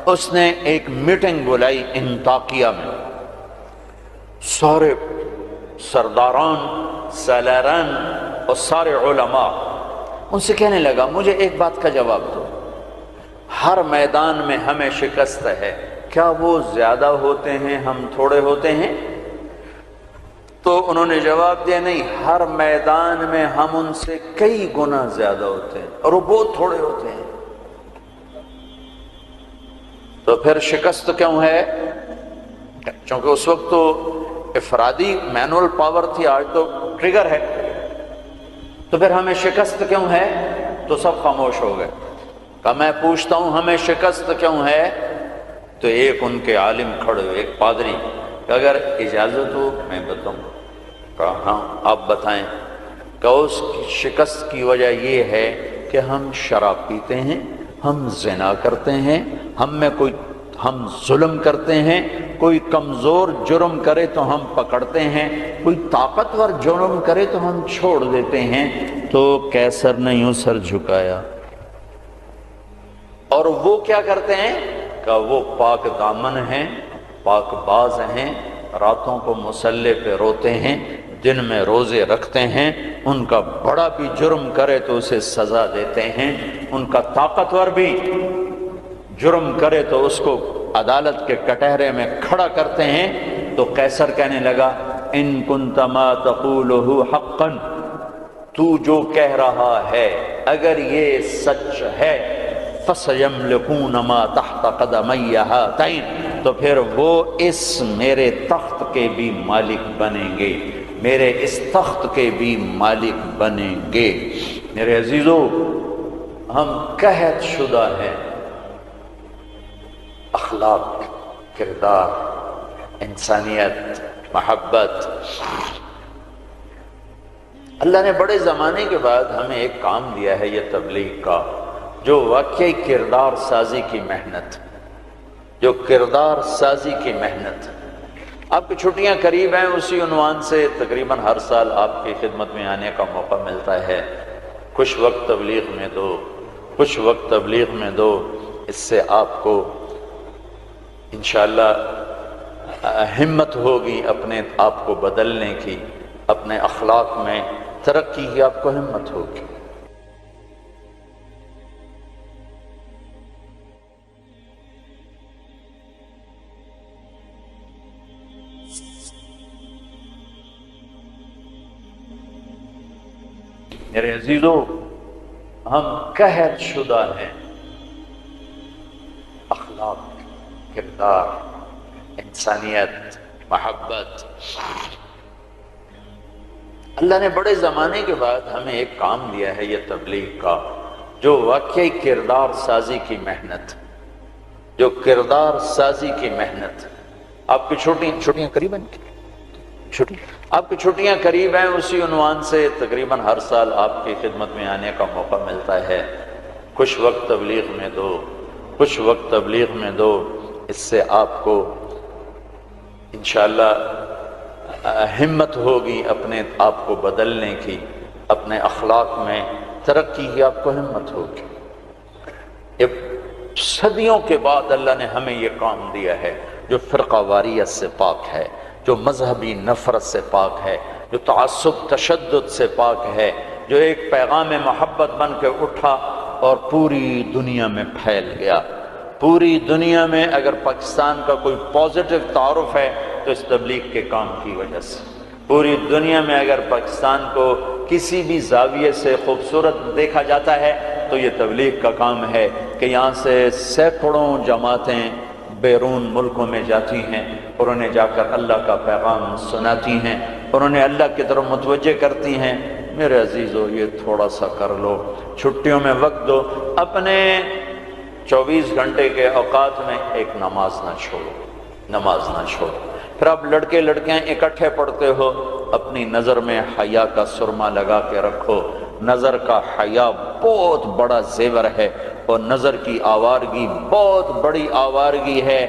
اس نے ایک میٹنگ بلائی انطاکیہ میں، سارے سرداران، سالاران اور سارے علماء، ان سے کہنے لگا مجھے ایک بات کا جواب دو، ہر میدان میں ہمیں شکست ہے، کیا وہ زیادہ ہوتے ہیں ہم تھوڑے ہوتے ہیں؟ تو انہوں نے جواب دیا نہیں، ہر میدان میں ہم ان سے کئی گنا زیادہ ہوتے ہیں اور وہ بہت تھوڑے ہوتے ہیں۔ تو پھر شکست کیوں ہے؟ چونکہ اس وقت تو افرادی مینول پاور تھی، آج تو ٹریگر ہے۔ تو پھر ہمیں شکست کیوں ہے؟ تو سب خاموش ہو گئے۔ کہ میں پوچھتا ہوں ہمیں شکست کیوں ہے؟ تو ایک ان کے عالم کھڑے ہوئے، ایک پادری، کہ اگر اجازت ہو میں بتاؤں۔ کہا ہاں آپ بتائیں۔ کہ اس کی شکست کی وجہ یہ ہے کہ ہم شراب پیتے ہیں، ہم زنا کرتے ہیں، ہم ظلم کرتے ہیں، کوئی کمزور جرم کرے تو ہم پکڑتے ہیں، کوئی طاقتور جرم کرے تو ہم چھوڑ دیتے ہیں۔ تو قیصر نے یوں سر جھکایا۔ اور وہ کیا کرتے ہیں؟ کہ وہ پاک دامن ہیں، پاک باز ہیں، راتوں کو مصلے پہ روتے ہیں، دن میں روزے رکھتے ہیں، ان کا بڑا بھی جرم کرے تو اسے سزا دیتے ہیں، ان کا طاقتور بھی جرم کرے تو اس کو عدالت کے کٹہرے میں کھڑا کرتے ہیں۔ تو قیصر کہنے لگا ان کنت ما تقوله حقا، تو جو کہہ رہا ہے اگر یہ سچ ہے، فَسَيَمْلِكُونَ مَا تَحْتَ قَدَمَيَّ هَاتَيْنِ، تو پھر وہ اس میرے تخت کے بھی مالک بنیں گے، میرے اس تخت کے بھی مالک بنیں گے۔ میرے عزیزو، ہم قحط شدہ ہیں، اخلاق، کردار، انسانیت، محبت۔ اللہ نے بڑے زمانے کے بعد ہمیں ایک کام دیا ہے یہ تبلیغ کا، جو واقعی کردار سازی کی محنت، جو کردار سازی کی محنت۔ آپ کی چھٹیاں قریب ہیں، اسی عنوان سے تقریباً ہر سال آپ کی خدمت میں آنے کا موقع ملتا ہے۔ کچھ وقت تبلیغ میں دو، کچھ وقت تبلیغ میں دو، اس سے آپ کو انشاءاللہ ہمت ہوگی اپنے آپ کو بدلنے کی، اپنے اخلاق میں ترقی کی آپ کو ہمت ہوگی۔ میرے عزیزو، ہم قحط شدہ ہیں، اخلاق، کردار، انسانیت، محبت۔ اللہ نے بڑے زمانے کے بعد ہمیں ایک کام دیا ہے یہ تبلیغ کا، جو واقعی کردار سازی کی محنت، جو کردار سازی کی محنت۔ آپ کی چھٹیاں قریب ہیں، آپ کی چھٹیاں قریب ہیں، اسی عنوان سے تقریباً ہر سال آپ کی خدمت میں آنے کا موقع ملتا ہے۔ کچھ وقت تبلیغ میں دو، کچھ وقت تبلیغ میں دو، اس سے آپ کو انشاءاللہ ہمت ہوگی اپنے آپ کو بدلنے کی، اپنے اخلاق میں ترقی کی آپ کو ہمت ہوگی۔ یہ صدیوں کے بعد اللہ نے ہمیں یہ کام دیا ہے، جو فرقہ واریت سے پاک ہے، جو مذہبی نفرت سے پاک ہے، جو تعصب تشدد سے پاک ہے، جو ایک پیغام محبت بن کے اٹھا اور پوری دنیا میں پھیل گیا۔ پوری دنیا میں اگر پاکستان کا کوئی پازیٹو تعارف ہے تو اس تبلیغ کے کام کی وجہ سے۔ پوری دنیا میں اگر پاکستان کو کسی بھی زاویے سے خوبصورت دیکھا جاتا ہے تو یہ تبلیغ کا کام ہے کہ یہاں سے سینکڑوں جماعتیں بیرون ملکوں میں جاتی ہیں اور انہیں جا کر اللہ کا پیغام سناتی ہیں اور انہیں اللہ کی طرف متوجہ کرتی ہیں، میرے عزیزو یہ تھوڑا سا کر لو، چھٹیوں میں وقت دو، اپنے 24 گھنٹے کے اوقات میں ایک نماز نہ چھوڑو، نماز نہ چھوڑو۔ پھر آپ لڑکے لڑکیاں اکٹھے پڑھتے ہو، اپنی نظر میں حیا کا سرما لگا کے رکھو، نظر کا حیا بہت بڑا زیور ہے اور نظر کی آوارگی بہت بڑی آوارگی ہے،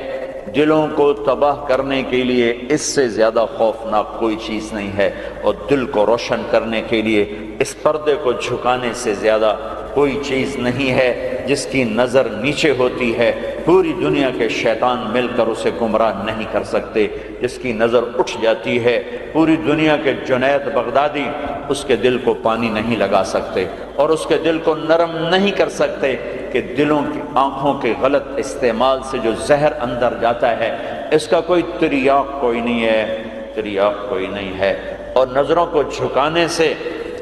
دلوں کو تباہ کرنے کے لیے اس سے زیادہ خوفناک کوئی چیز نہیں ہے، اور دل کو روشن کرنے کے لیے اس پردے کو جھکانے سے زیادہ کوئی چیز نہیں ہے۔ جس کی نظر نیچے ہوتی ہے پوری دنیا کے شیطان مل کر اسے گمراہ نہیں کر سکتے، جس کی نظر اٹھ جاتی ہے پوری دنیا کے جنید بغدادی اس کے دل کو پانی نہیں لگا سکتے اور اس کے دل کو نرم نہیں کر سکتے، کہ دلوں کی آنکھوں کے غلط استعمال سے جو زہر اندر جاتا ہے اس کا کوئی تریاق کوئی نہیں ہے، تریاق کوئی نہیں ہے، اور نظروں کو جھکانے سے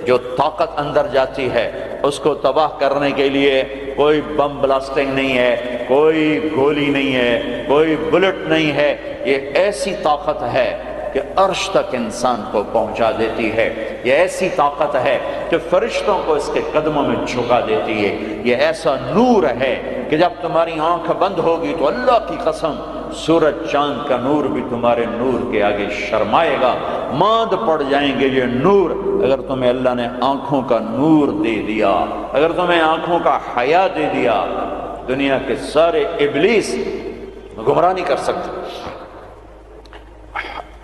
جو طاقت اندر جاتی ہے اس کو تباہ کرنے کے لیے کوئی بم بلاسٹنگ نہیں ہے، کوئی گولی نہیں ہے، کوئی بلٹ نہیں ہے، یہ ایسی طاقت ہے کہ عرش تک انسان کو پہنچا دیتی ہے، یہ ایسی طاقت ہے کہ فرشتوں کو اس کے قدموں میں جھکا دیتی ہے، یہ ایسا نور ہے کہ جب تمہاری آنکھ بند ہوگی تو اللہ کی قسم سورج چاند کا نور بھی تمہارے نور کے آگے شرمائے گا، ماند پڑ جائیں گے یہ نور۔ اگر تمہیں اللہ نے آنکھوں کا نور دے دیا، اگر تمہیں آنکھوں کا حیا دے دیا، دنیا کے سارے ابلیس گمراہ نہیں کر سکتے۔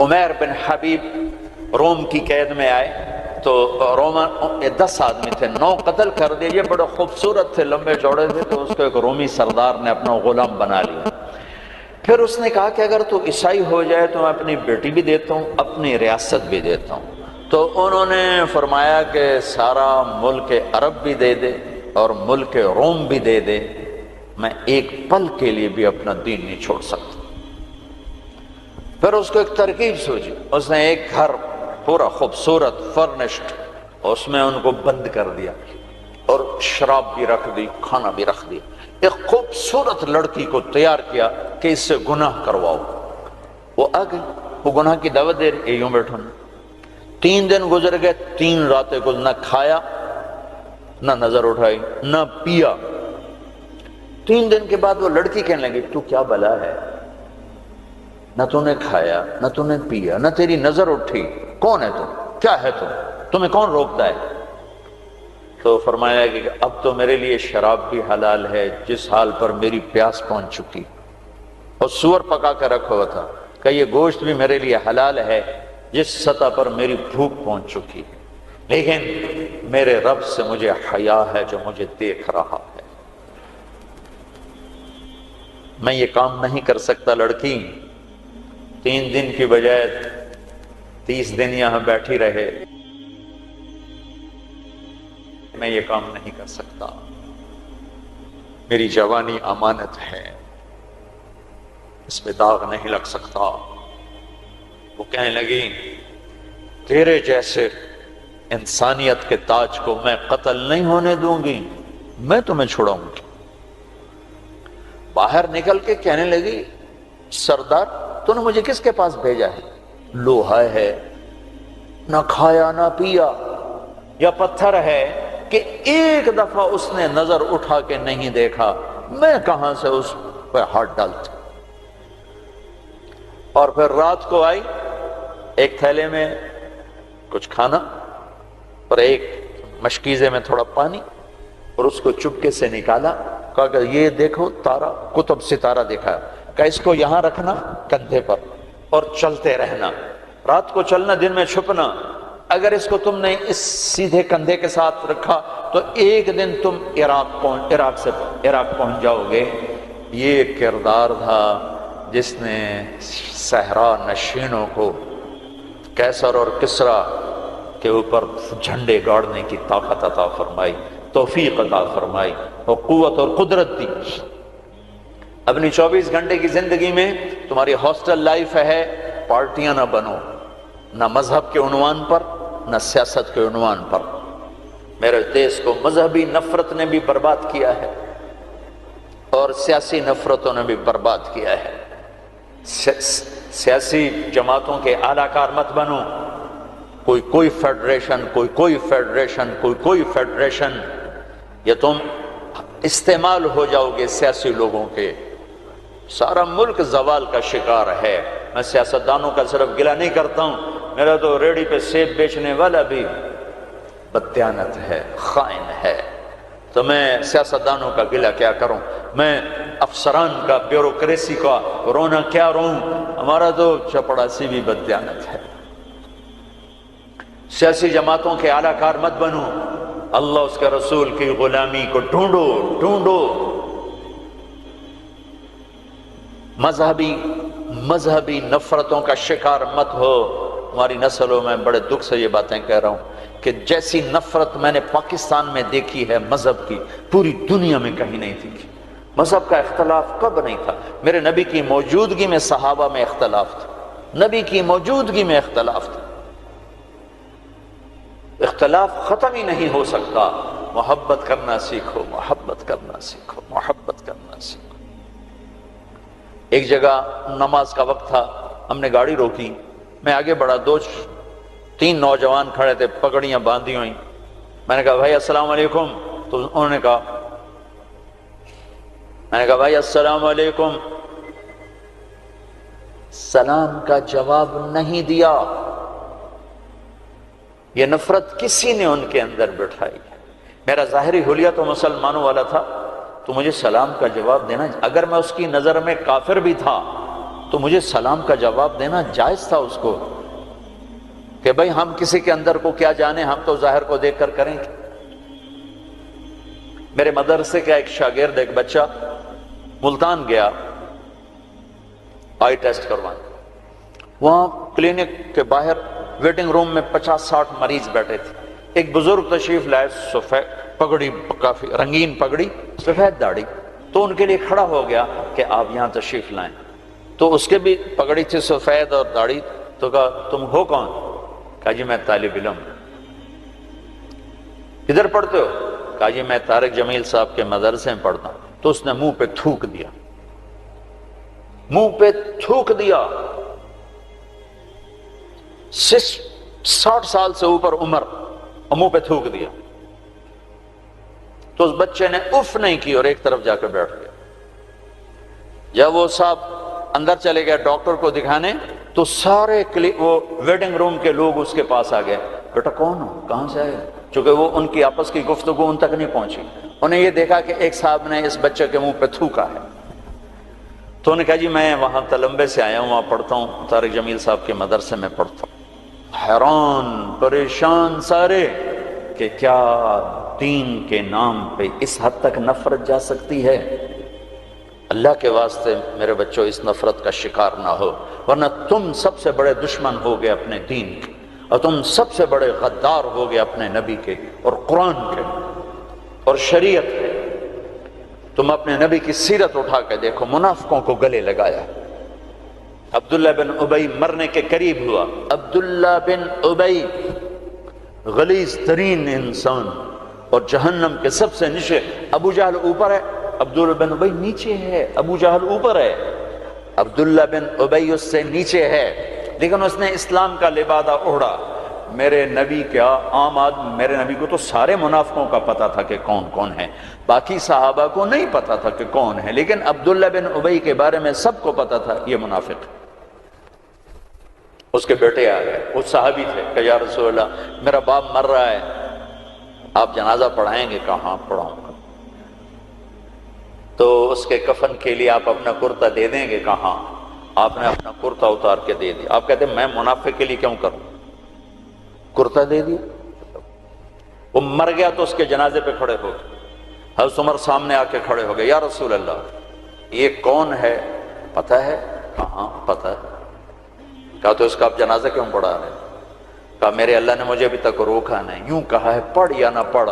عمیر بن حبیب روم کی قید میں آئے تو رومن 10 آدمی تھے، 9 قتل کر دیے، یہ بڑے خوبصورت تھے، لمبے چوڑے تھے، تو اس کو ایک رومی سردار نے اپنا غلام بنا لیا۔ پھر اس نے کہا کہ اگر تو عیسائی ہو جائے تو میں اپنی بیٹی بھی دیتا ہوں، اپنی ریاست بھی دیتا ہوں۔ تو انہوں نے فرمایا کہ سارا ملک عرب بھی دے دے اور ملک روم بھی دے دے، میں ایک پل کے لیے بھی اپنا دین نہیں چھوڑ سکتا۔ پھر اس کو ایک ترکیب سوچی، اس نے ایک گھر پورا خوبصورت فرنشڈ، اس میں ان کو بند کر دیا اور شراب بھی رکھ دی، کھانا بھی رکھ دیا، ایک خوبصورت لڑکی کو تیار کیا کہ اس سے گناہ کرواؤ۔ وہ آ گئی، وہ گناہ کی دعوت دے رہی، یوں بیٹھو نا۔ 3 دن گزر گئے، 3 راتیں کو نہ کھایا، نہ نظر اٹھائی، نہ پیا۔ 3 دن کے بعد وہ لڑکی کہنے لگی تو کیا بلا ہے، نہ تو نے کھایا نہ تو نے پیا نہ تیری نظر اٹھی، کون ہے تم، کیا ہے تم، تمہیں کون روکتا ہے؟ تو فرمایا کہ اب تو میرے لیے شراب بھی حلال ہے جس حال پر میری پیاس پہنچ چکی، اور سور پکا کر رکھا ہوا تھا کہ یہ گوشت بھی میرے لیے حلال ہے جس سطح پر میری بھوک پہنچ چکی، لیکن میرے رب سے مجھے حیا ہے جو مجھے دیکھ رہا ہے، میں یہ کام نہیں کر سکتا۔ لڑکی 3 دن کی بجائے 30 دن یہاں بیٹھی رہے، میں یہ کام نہیں کر سکتا، میری جوانی امانت ہے، اس پہ داغ نہیں لگ سکتا۔ وہ کہنے لگی تیرے جیسے انسانیت کے تاج کو میں قتل نہیں ہونے دوں گی، میں تمہیں چھڑاؤں گی۔ باہر نکل کے کہنے لگی سردار تو نے مجھے کس کے پاس بھیجا ہے، لوہا ہے، نہ کھایا نہ پیا، یا پتھر ہے کہ ایک دفعہ اس نے نظر اٹھا کے نہیں دیکھا، میں کہاں سے اس پہ ہاتھ ڈالتی۔ اور پھر رات کو آئی، ایک تھیلے میں کچھ کھانا اور ایک مشکیزے میں تھوڑا پانی، اور اس کو چپکے سے نکالا، کہا کہ یہ دیکھو تارا، قطب ستارہ دیکھا، کہ اس کو یہاں رکھنا کندھے پر اور چلتے رہنا، رات کو چلنا دن میں چھپنا، اگر اس کو تم نے اس سیدھے کندھے کے ساتھ رکھا تو ایک دن تم عراق پہنچ جاؤ گے۔ یہ کردار تھا جس نے صحرا نشینوں کو کیسر اور کسرا کے اوپر جھنڈے گاڑنے کی طاقت عطا فرمائی، توفیق عطا فرمائی اور قوت اور قدرت دی۔ اپنی 24 گھنٹے کی زندگی میں تمہاری ہاسٹل لائف ہے، پارٹیاں نہ بنو، نہ مذہب کے عنوان پر نہ سیاست کے عنوان پر۔ میرے دیش کو مذہبی نفرت نے بھی برباد کیا ہے اور سیاسی نفرتوں نے بھی برباد کیا ہے۔ سیاسی جماعتوں کے اعلیٰ کار مت بنو، کوئی فیڈریشن، کوئی فیڈریشن، کوئی فیڈریشن، یا تم استعمال ہو جاؤ گے سیاسی لوگوں کے۔ سارا ملک زوال کا شکار ہے۔ میں سیاستدانوں کا صرف گلہ نہیں کرتا ہوں، میرا تو ریڑھی پہ سیب بیچنے والا بھی بددیانت ہے، خائن ہے، تو میں سیاستدانوں کا گلہ کیا کروں، میں افسران کا، بیوروکریسی کا رونا کیا روں، ہمارا تو چپڑاسی بھی بددیانت ہے۔ سیاسی جماعتوں کے اعلیٰ کار مت بنو، اللہ اس کے رسول کی غلامی کو ڈھونڈو۔ مذہبی نفرتوں کا شکار مت ہو۔ ہماری نسلوں میں بڑے دکھ سے یہ باتیں کہہ رہا ہوں کہ جیسی نفرت میں نے پاکستان میں دیکھی ہے مذہب کی، پوری دنیا میں کہیں نہیں دیکھی۔ مذہب کا اختلاف کب نہیں تھا؟ میرے نبی کی موجودگی میں صحابہ میں اختلاف تھا، نبی کی موجودگی میں اختلاف تھا۔ اختلاف ختم ہی نہیں ہو سکتا۔ محبت کرنا سیکھو، محبت کرنا سیکھو، محبت کرنا سیکھو۔ ایک جگہ نماز کا وقت تھا، ہم نے گاڑی روکی، میں آگے بڑھا، تین نوجوان کھڑے تھے، پگڑیاں باندھی ہوئی۔ میں نے کہا بھائی السلام علیکم، تو انہوں نے کہا، میں نے کہا بھائی السلام علیکم، سلام کا جواب نہیں دیا۔ یہ نفرت کسی نے ان کے اندر بٹھائی ہے۔ میرا ظاہری حلیہ تو مسلمانوں والا تھا، تو مجھے سلام کا جواب دینا، اگر میں اس کی نظر میں کافر بھی تھا تو مجھے سلام کا جواب دینا جائز تھا اس کو، کہ بھئی ہم کسی کے اندر کو کیا جانے، ہم تو ظاہر کو دیکھ کر کریں گے۔ میرے مدرسے کا ایک شاگرد، ایک بچہ ملتان گیا آئی ٹیسٹ کروانے، وہاں کلینک کے باہر ویٹنگ روم میں 50-60 مریض بیٹھے تھے۔ ایک بزرگ تشریف لائے، سفید پگڑی، کافی رنگین پگڑی، سفید داڑھی، تو ان کے لیے کھڑا ہو گیا کہ آپ یہاں تشریف لائیں۔ تو اس کے بھی پگڑی تھی سفید اور داڑھی، تو کہا تم ہو کون؟ کہا جی میں طالب علم۔ کدھر پڑھتے ہو؟ کہا جی میں طارق جمیل صاحب کے مدرسے میں پڑھتا ہوں۔ تو اس نے منہ پہ تھوک دیا، منہ پہ تھوک دیا۔ 60 سال سے اوپر عمر، اور منہ پہ تھوک دیا۔ تو اس بچے نے اف نہیں کی اور ایک طرف جا کے بیٹھ گیا۔ جب وہ صاحب اندر چلے گئے ڈاکٹر کو دکھانے، تو سارے وہ ویٹنگ روم کے لوگ اس کے پاس آ گئے، بیٹا کون ہو، کہاں سے آئے؟ چونکہ وہ ان کی آپس کی گفتگو ان تک نہیں پہنچی، انہیں یہ دیکھا کہ ایک صاحب نے اس بچے کے منہ پہ تھوکا ہے۔ تو انہوں نے کہا جی میں وہاں تلمبے سے آیا ہوں، وہاں پڑھتا ہوں، طارق جمیل صاحب کے مدرسے میں پڑھتا ہوں۔ حیران پریشان سارے کہ کیا دین کے نام پہ اس حد تک نفرت جا سکتی ہے؟ اللہ کے واسطے میرے بچوں اس نفرت کا شکار نہ ہو، ورنہ تم سب سے بڑے دشمن ہو گئے اپنے دین کے، اور تم سب سے بڑے غدار ہو گئے اپنے نبی کے اور قرآن کے اور شریعت کے۔ تم اپنے نبی کی سیرت اٹھا کے دیکھو، منافقوں کو گلے لگایا۔ عبداللہ بن ابی مرنے کے قریب ہوا۔ عبداللہ بن ابی غلیظ ترین انسان اور جہنم کے سب سے نیچے۔ ابو جہل اوپر ہے، عبداللہ بن ابی نیچے ہے۔ ابو جہل اوپر ہے، عبداللہ بن ابی اس سے نیچے ہے، لیکن اس نے اسلام کا لبادہ اوڑھا۔ میرے نبی کیا عام آدمی، میرے نبی کو تو سارے منافقوں کا پتا تھا کہ کون کون ہے، باقی صحابہ کو نہیں پتا تھا کہ کون ہے، لیکن عبداللہ بن ابی کے بارے میں سب کو پتا تھا یہ منافق۔ اس کے بیٹے آ گئے، وہ صحابی تھے، کہ یا رسول اللہ میرا باپ مر رہا ہے، آپ جنازہ پڑھائیں گے؟ کہاں پڑھاؤں گا؟ تو اس کے کفن کے لیے آپ اپنا کرتا دے دیں گے؟ کہاں؟ آپ نے اپنا کرتا اتار کے دے دیا۔ آپ کہتے ہیں میں منافق کے لیے کیوں کروں، کرتا دے دیا۔ وہ مر گیا تو اس کے جنازے پہ کھڑے ہو گئے، حضرت عمر سامنے آ کے کھڑے ہو گئے، یا رسول اللہ یہ کون ہے پتہ ہے؟ کہاں پتہ ہے؟ کہا تو اس کا آپ جنازہ کیوں پڑھا رہے؟ کہا میرے اللہ نے مجھے ابھی تک روکا نہیں، یوں کہا ہے پڑھ یا نہ پڑھ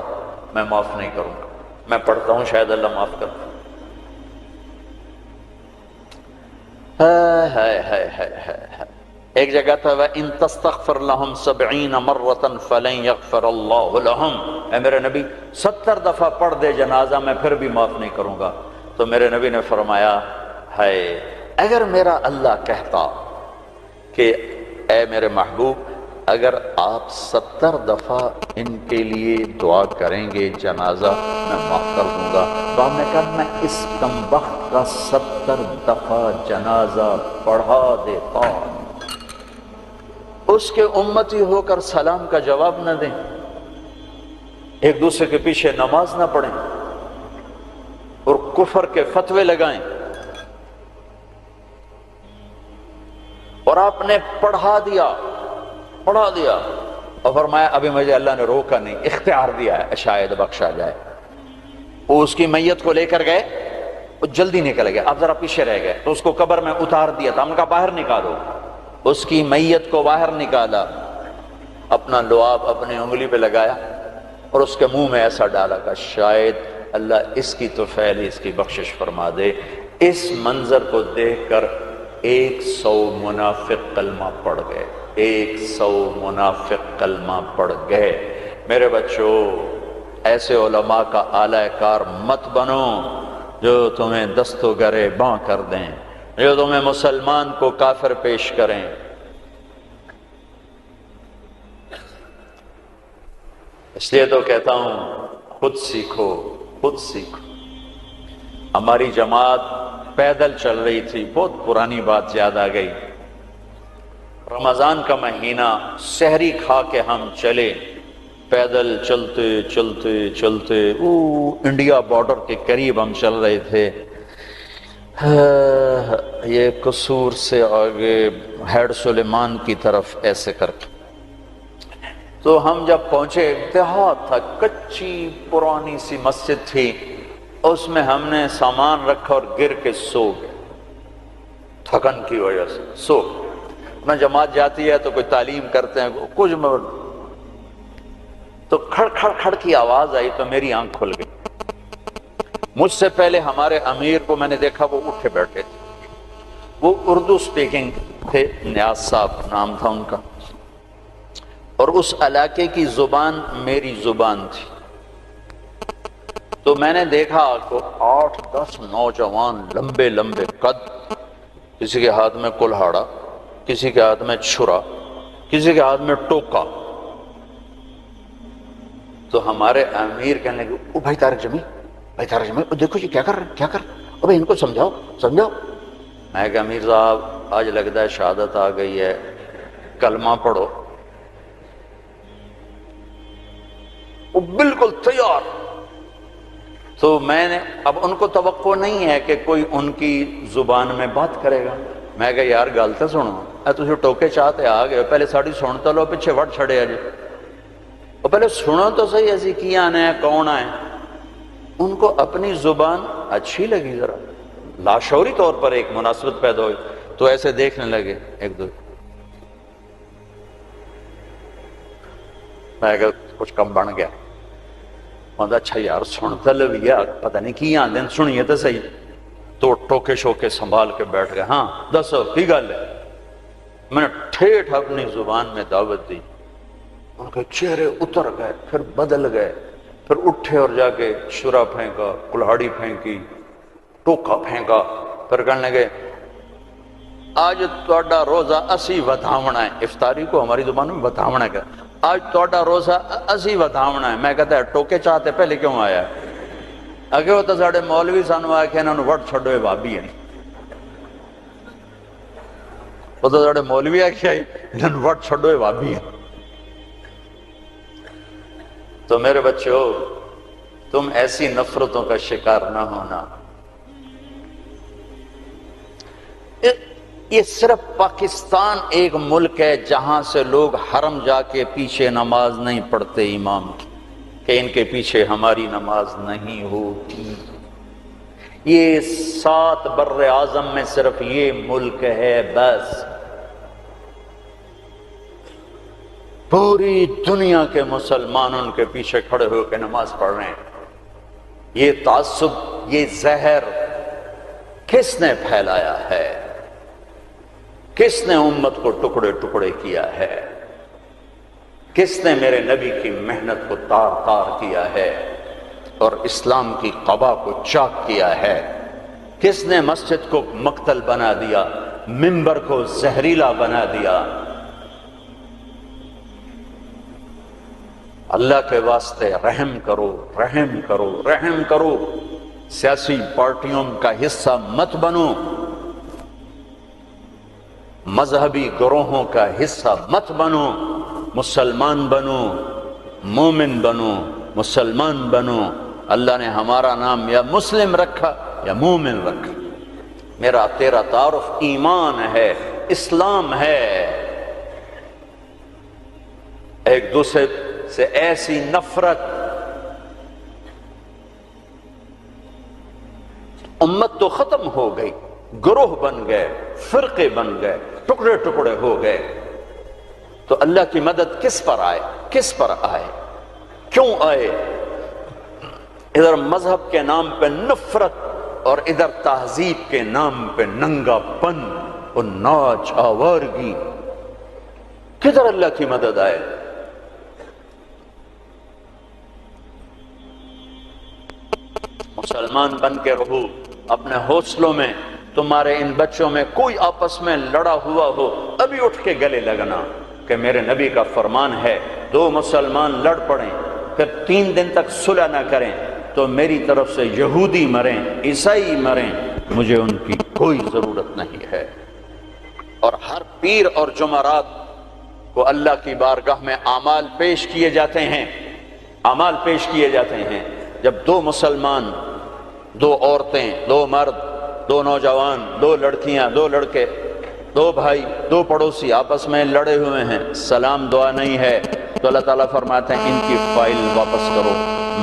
میں معاف نہیں کروں گا، میں پڑھتا ہوں شاید اللہ معاف کر دے۔ ایک جگہ تھا وَإِن تَسْتَغْفِرْ لَهُمْ 70 مَرَّةً فَلَن يَغْفِرَ اللَّهُ لَهُمْ، اے میرے نبی 70 دفعہ پڑھ دے جنازہ میں پھر بھی معاف نہیں کروں گا۔ تو میرے نبی نے فرمایا ہائے اگر میرا اللہ کہتا کہ اے میرے محبوب اگر آپ 70 دفعہ ان کے لیے دعا کریں گے جنازہ میں معاف کر دوں گا، تو آپ نے کہا میں اس کمبخت کا 70 دفعہ جنازہ پڑھا دیتا، اس کے امتی ہو کر سلام کا جواب نہ دیں، ایک دوسرے کے پیچھے نماز نہ پڑھیں اور کفر کے فتوے لگائیں، اور آپ نے پڑھا دیا اور فرمایا ابھی مجھے اللہ نے روکا نہیں، اختیار دیا ہے شاید بخشا جائے۔ وہ اس کی میت کو لے کر گئے، وہ جلدی نکل گئے، آپ ذرا پیچھے رہ گئے، تو اس کو قبر میں اتار دیا تھا، ہم نے کہا باہر نکالو، اس کی میت کو باہر نکالا، اپنا لعاب اپنی انگلی پہ لگایا اور اس کے منہ میں ایسا ڈالا کہ شاید اللہ اس کی تو فعل اس کی بخشش فرما دے۔ اس منظر کو دیکھ کر 100 منافق کلمہ پڑھ گئے، 100 منافق کلمہ پڑھ گئے۔ میرے بچوں، ایسے علماء کا اعلی کار مت بنو جو تمہیں دست و گرے باں کر دیں، جو تمہیں مسلمان کو کافر پیش کریں۔ اس لیے تو کہتا ہوں خود سیکھو، خود سیکھو۔ ہماری جماعت پیدل چل رہی تھی، بہت پرانی بات یاد آ گئی، رمضان کا مہینہ، سحری کھا کے ہم چلے، پیدل چلتے چلتے چلتے انڈیا بارڈر کے قریب ہم چل رہے تھے، یہ قصور سے آگے ہیڈ سلیمان کی طرف ایسے کر کے، تو ہم جب پہنچے دیہات تھا، کچی پرانی سی مسجد تھی، اس میں ہم نے سامان رکھا اور گر کے سو گئے، تھکن کی وجہ سے سو گئے۔ نہ جماعت جاتی ہے تو کوئی تعلیم کرتے ہیں کچھ، تو کھڑ کھڑ کھڑ کی آواز آئی تو میری آنکھ کھل گئی۔ مجھ سے پہلے ہمارے امیر کو میں نے دیکھا، وہ اٹھے بیٹھے تھے، وہ اردو سپیکنگ تھے، نیاز صاحب نام تھا ان کا، اور اس علاقے کی زبان میری زبان تھی۔ تو میں نے دیکھا کہ 8-10 نوجوان لمبے لمبے قد، کسی کے ہاتھ میں کلہاڑا، کسی کے ہاتھ میں چھرا، کسی کے ہاتھ میں ٹوکا۔ تو ہمارے امیر کہنے لگے او بھائی طارق جمیل، بھائی طارق جمیل، دیکھو جی کیا کر رہے ہیں، کیا کر رہے ہیں، ابھی ان کو سمجھاؤ سمجھاؤ۔ میں کہا امیر صاحب آج لگتا ہے شہادت آ گئی ہے، کلمہ پڑھو۔ وہ بالکل تیار۔ تو میں نے اب ان کو توقع نہیں ہے کہ کوئی ان کی زبان میں بات کرے گا، میں کہا یار گل تو سنو، تسی ٹوکے چاہتے آ گئے، پہلے ساڑی سن تو لو، پیچھے وڑ چھڑے جی، اور پہلے سنو تو صحیح ایسی کی آنے ہیں، کون آئے۔ ان کو اپنی زبان اچھی لگی، ذرا لاشعوری طور پر ایک مناسبت پیدا ہوئی، تو ایسے دیکھنے لگے ایک دو، میں کہا کچھ کم بن گیا، اچھا یار سنتا لویا، پتہ نہیں کی آندے سنیے تو صحیح۔ تو ٹوکے شوکے سنبھال کے بیٹھ گئے، ہاں دسو کی گل ہے۔ میں نے ٹھیٹھ اپنی زبان میں دعوت دی، ان کے چہرے اتر گئے، پھر بدل گئے، پھر اٹھے اور جا کے شرا پھینکا، کلہاڑی پھینکی، ٹوکا پھینکا، پھر کہنے لگے آج تہاڈا روزہ اسی ودھاونا ہے، افطاری کو ہماری زبان میں ودھاونا ہے، آج تہاڈا روزہ اسی ودھاونا ہے۔ میں کہتا ہے ٹوکے چاہتے پہلے کیوں آیا ہے؟ اگے وہ تو ساڑے مولوی سانو آ کے انہوں وٹ چھڑوے بابی ہیں، وہ تو ساڑے مولوی آ کے انہوں وٹ چھڑوے بابی ہیں۔ تو میرے بچوں، تم ایسی نفرتوں کا شکار نہ ہونا۔ یہ صرف پاکستان ایک ملک ہے جہاں سے لوگ حرم جا کے پیچھے نماز نہیں پڑھتے امام کی، کہ ان کے پیچھے ہماری نماز نہیں ہوتی۔ یہ 7 بر اعظم میں صرف یہ ملک ہے بس، پوری دنیا کے مسلمان ان کے پیچھے کھڑے ہو کے نماز پڑھ رہے ہیں۔ یہ تعصب، یہ زہر کس نے پھیلایا ہے؟ کس نے امت کو ٹکڑے ٹکڑے کیا ہے؟ کس نے میرے نبی کی محنت کو تار تار کیا ہے اور اسلام کی قبا کو چاک کیا ہے؟ کس نے مسجد کو مقتل بنا دیا، منبر کو زہریلا بنا دیا؟ اللہ کے واسطے رحم کرو، رحم کرو، رحم کرو۔ سیاسی پارٹیوں کا حصہ مت بنو، مذہبی گروہوں کا حصہ مت بنو، مسلمان بنو، مومن بنو، مسلمان بنو۔ اللہ نے ہمارا نام یا مسلم رکھا یا مومن رکھا۔ میرا تیرا تعارف ایمان ہے، اسلام ہے۔ ایک دوسرے سے ایسی نفرت، امت تو ختم ہو گئی، گروہ بن گئے، فرقے بن گئے، ٹکڑے ٹکڑے ہو گئے۔ تو اللہ کی مدد کس پر آئے؟ کس پر آئے؟ کیوں آئے؟ ادھر مذہب کے نام پہ نفرت اور ادھر تہذیب کے نام پہ ننگا پن اور ناچ آوارگی۔ کدھر اللہ کی مدد آئے؟ مسلمان بن کے رہو اپنے حوصلوں میں۔ تمہارے ان بچوں میں کوئی آپس میں لڑا ہوا ہو، ابھی اٹھ کے گلے لگنا، کہ میرے نبی کا فرمان ہے دو مسلمان لڑ پڑیں پھر 3 دن تک صلح نہ کریں تو میری طرف سے یہودی مریں، عیسائی مریں، مجھے ان کی کوئی ضرورت نہیں ہے۔ اور ہر پیر اور جمعرات کو اللہ کی بارگاہ میں اعمال پیش کیے جاتے ہیں، اعمال پیش کیے جاتے ہیں۔ جب 2 مسلمان، 2 عورتیں، 2 مرد، 2 نوجوان، 2 لڑکیاں، 2 لڑکے، 2 بھائی، 2 پڑوسی آپس میں لڑے ہوئے ہیں، سلام دعا نہیں ہے، تو اللہ تعالیٰ فرماتے ہیں ان کی فائل واپس کرو،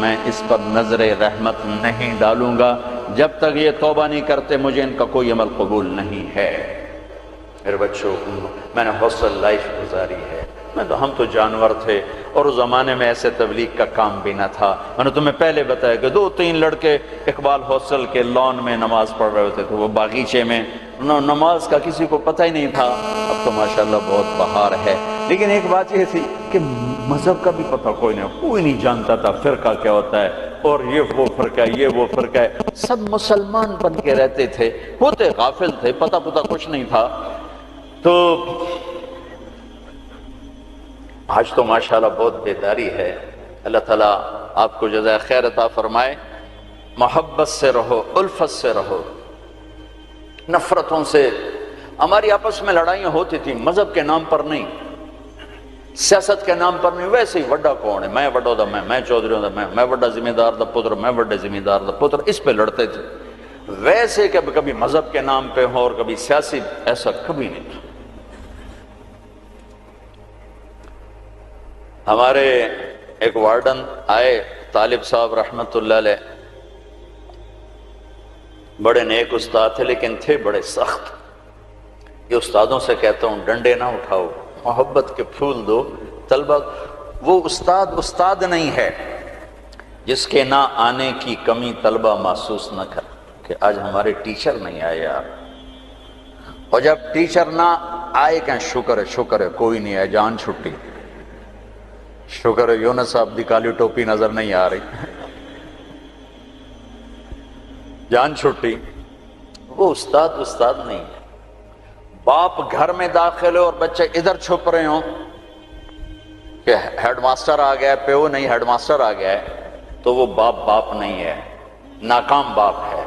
میں اس پر نظر رحمت نہیں ڈالوں گا، جب تک یہ توبہ نہیں کرتے مجھے ان کا کوئی عمل قبول نہیں ہے۔ میرے بچوں، میں نے ہاسٹل لائف گزاری ہے، ہم تو جانور تھے، اور اس زمانے میں ایسے تبلیغ کا کام بھی نہ تھا۔ میں نے تمہیں پہلے بتایا کہ 2-3 لڑکے اقبال ہاسٹل کے لان میں نماز پڑھ رہے ہوتے تھے، وہ باغیچے میں، نماز کا کسی کو پتہ ہی نہیں تھا۔ اب تو ماشاءاللہ بہت بہار ہے، لیکن ایک بات یہ تھی کہ مذہب کا بھی پتہ کوئی نہیں جانتا تھا، فرقہ کیا ہوتا ہے، اور یہ وہ فرقہ ہے، یہ وہ فرقہ ہے، سب مسلمان بن کے رہتے تھے، ہوتے غافل تھے، پتہ کچھ نہیں تھا۔ تو آج تو ماشاءاللہ بہت بیداری ہے۔ اللہ تعالیٰ آپ کو جزائے خیر عطا فرمائے۔ محبت سے رہو، الفت سے رہو، نفرتوں سے۔ ہماری آپس میں لڑائیاں ہوتی تھی، مذہب کے نام پر نہیں، سیاست کے نام پر نہیں، ویسے ہی وڈا کون ہے، میں وڈا دا میں چودھری ہوں دا میں وڈا ذمہ دار دا پتر، میں وڈا ذمہ دار دا پتر، اس پہ لڑتے تھے۔ ویسے کہ کبھی مذہب کے نام پہ ہو اور کبھی سیاسی، ایسا کبھی نہیں تھا۔ ہمارے ایک وارڈن آئے، طالب صاحب رحمت اللہ علیہ، بڑے نیک استاد تھے لیکن تھے بڑے سخت۔ یہ استادوں سے کہتا ہوں ڈنڈے نہ اٹھاؤ، محبت کے پھول دو طلبہ۔ وہ استاد نہیں ہے جس کے نہ آنے کی کمی طلبہ محسوس نہ کر کہ آج ہمارے ٹیچر نہیں آئے یار، اور جب ٹیچر نہ آئے کہ شکر ہے کوئی نہیں آئے، جان چھٹی، شکر ہے یونس صاحب دی کالی ٹوپی نظر نہیں آ رہی، جان چھٹی۔ وہ استاد نہیں ہے۔ باپ گھر میں داخل ہو اور بچے ادھر چھپ رہے ہوں کہ ہیڈ ماسٹر آ گیا ہے، پیو نہیں ہیڈ ماسٹر آ گیا ہے، تو وہ باپ نہیں ہے، ناکام باپ ہے،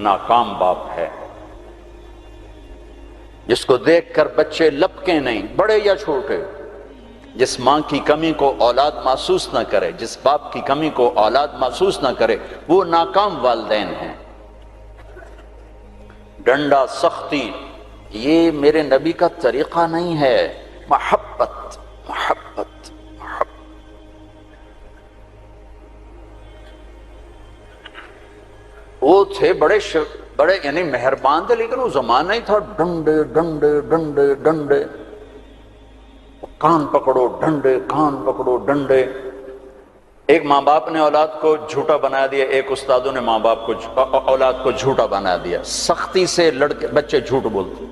ناکام باپ ہے۔ جس کو دیکھ کر بچے لپکیں نہیں، بڑے یا چھوٹے، جس ماں کی کمی کو اولاد محسوس نہ کرے، جس باپ کی کمی کو اولاد محسوس نہ کرے، وہ ناکام والدین ہیں۔ ڈنڈا، سختی، یہ میرے نبی کا طریقہ نہیں ہے۔ محبت، محبت، محبت۔ وہ تھے بڑے یعنی مہربان تھے، لیکن وہ زمانہ ہی تھا ڈنڈے ڈنڈے ڈنڈے ڈنڈے، کان پکڑو ڈنڈے، کان پکڑو ڈنڈے۔ ایک ماں باپ نے اولاد کو جھوٹا بنا دیا، ایک استادوں نے ماں باپ کو اولاد کو جھوٹا بنا دیا۔ سختی سے لڑکے بچے جھوٹ بولتے،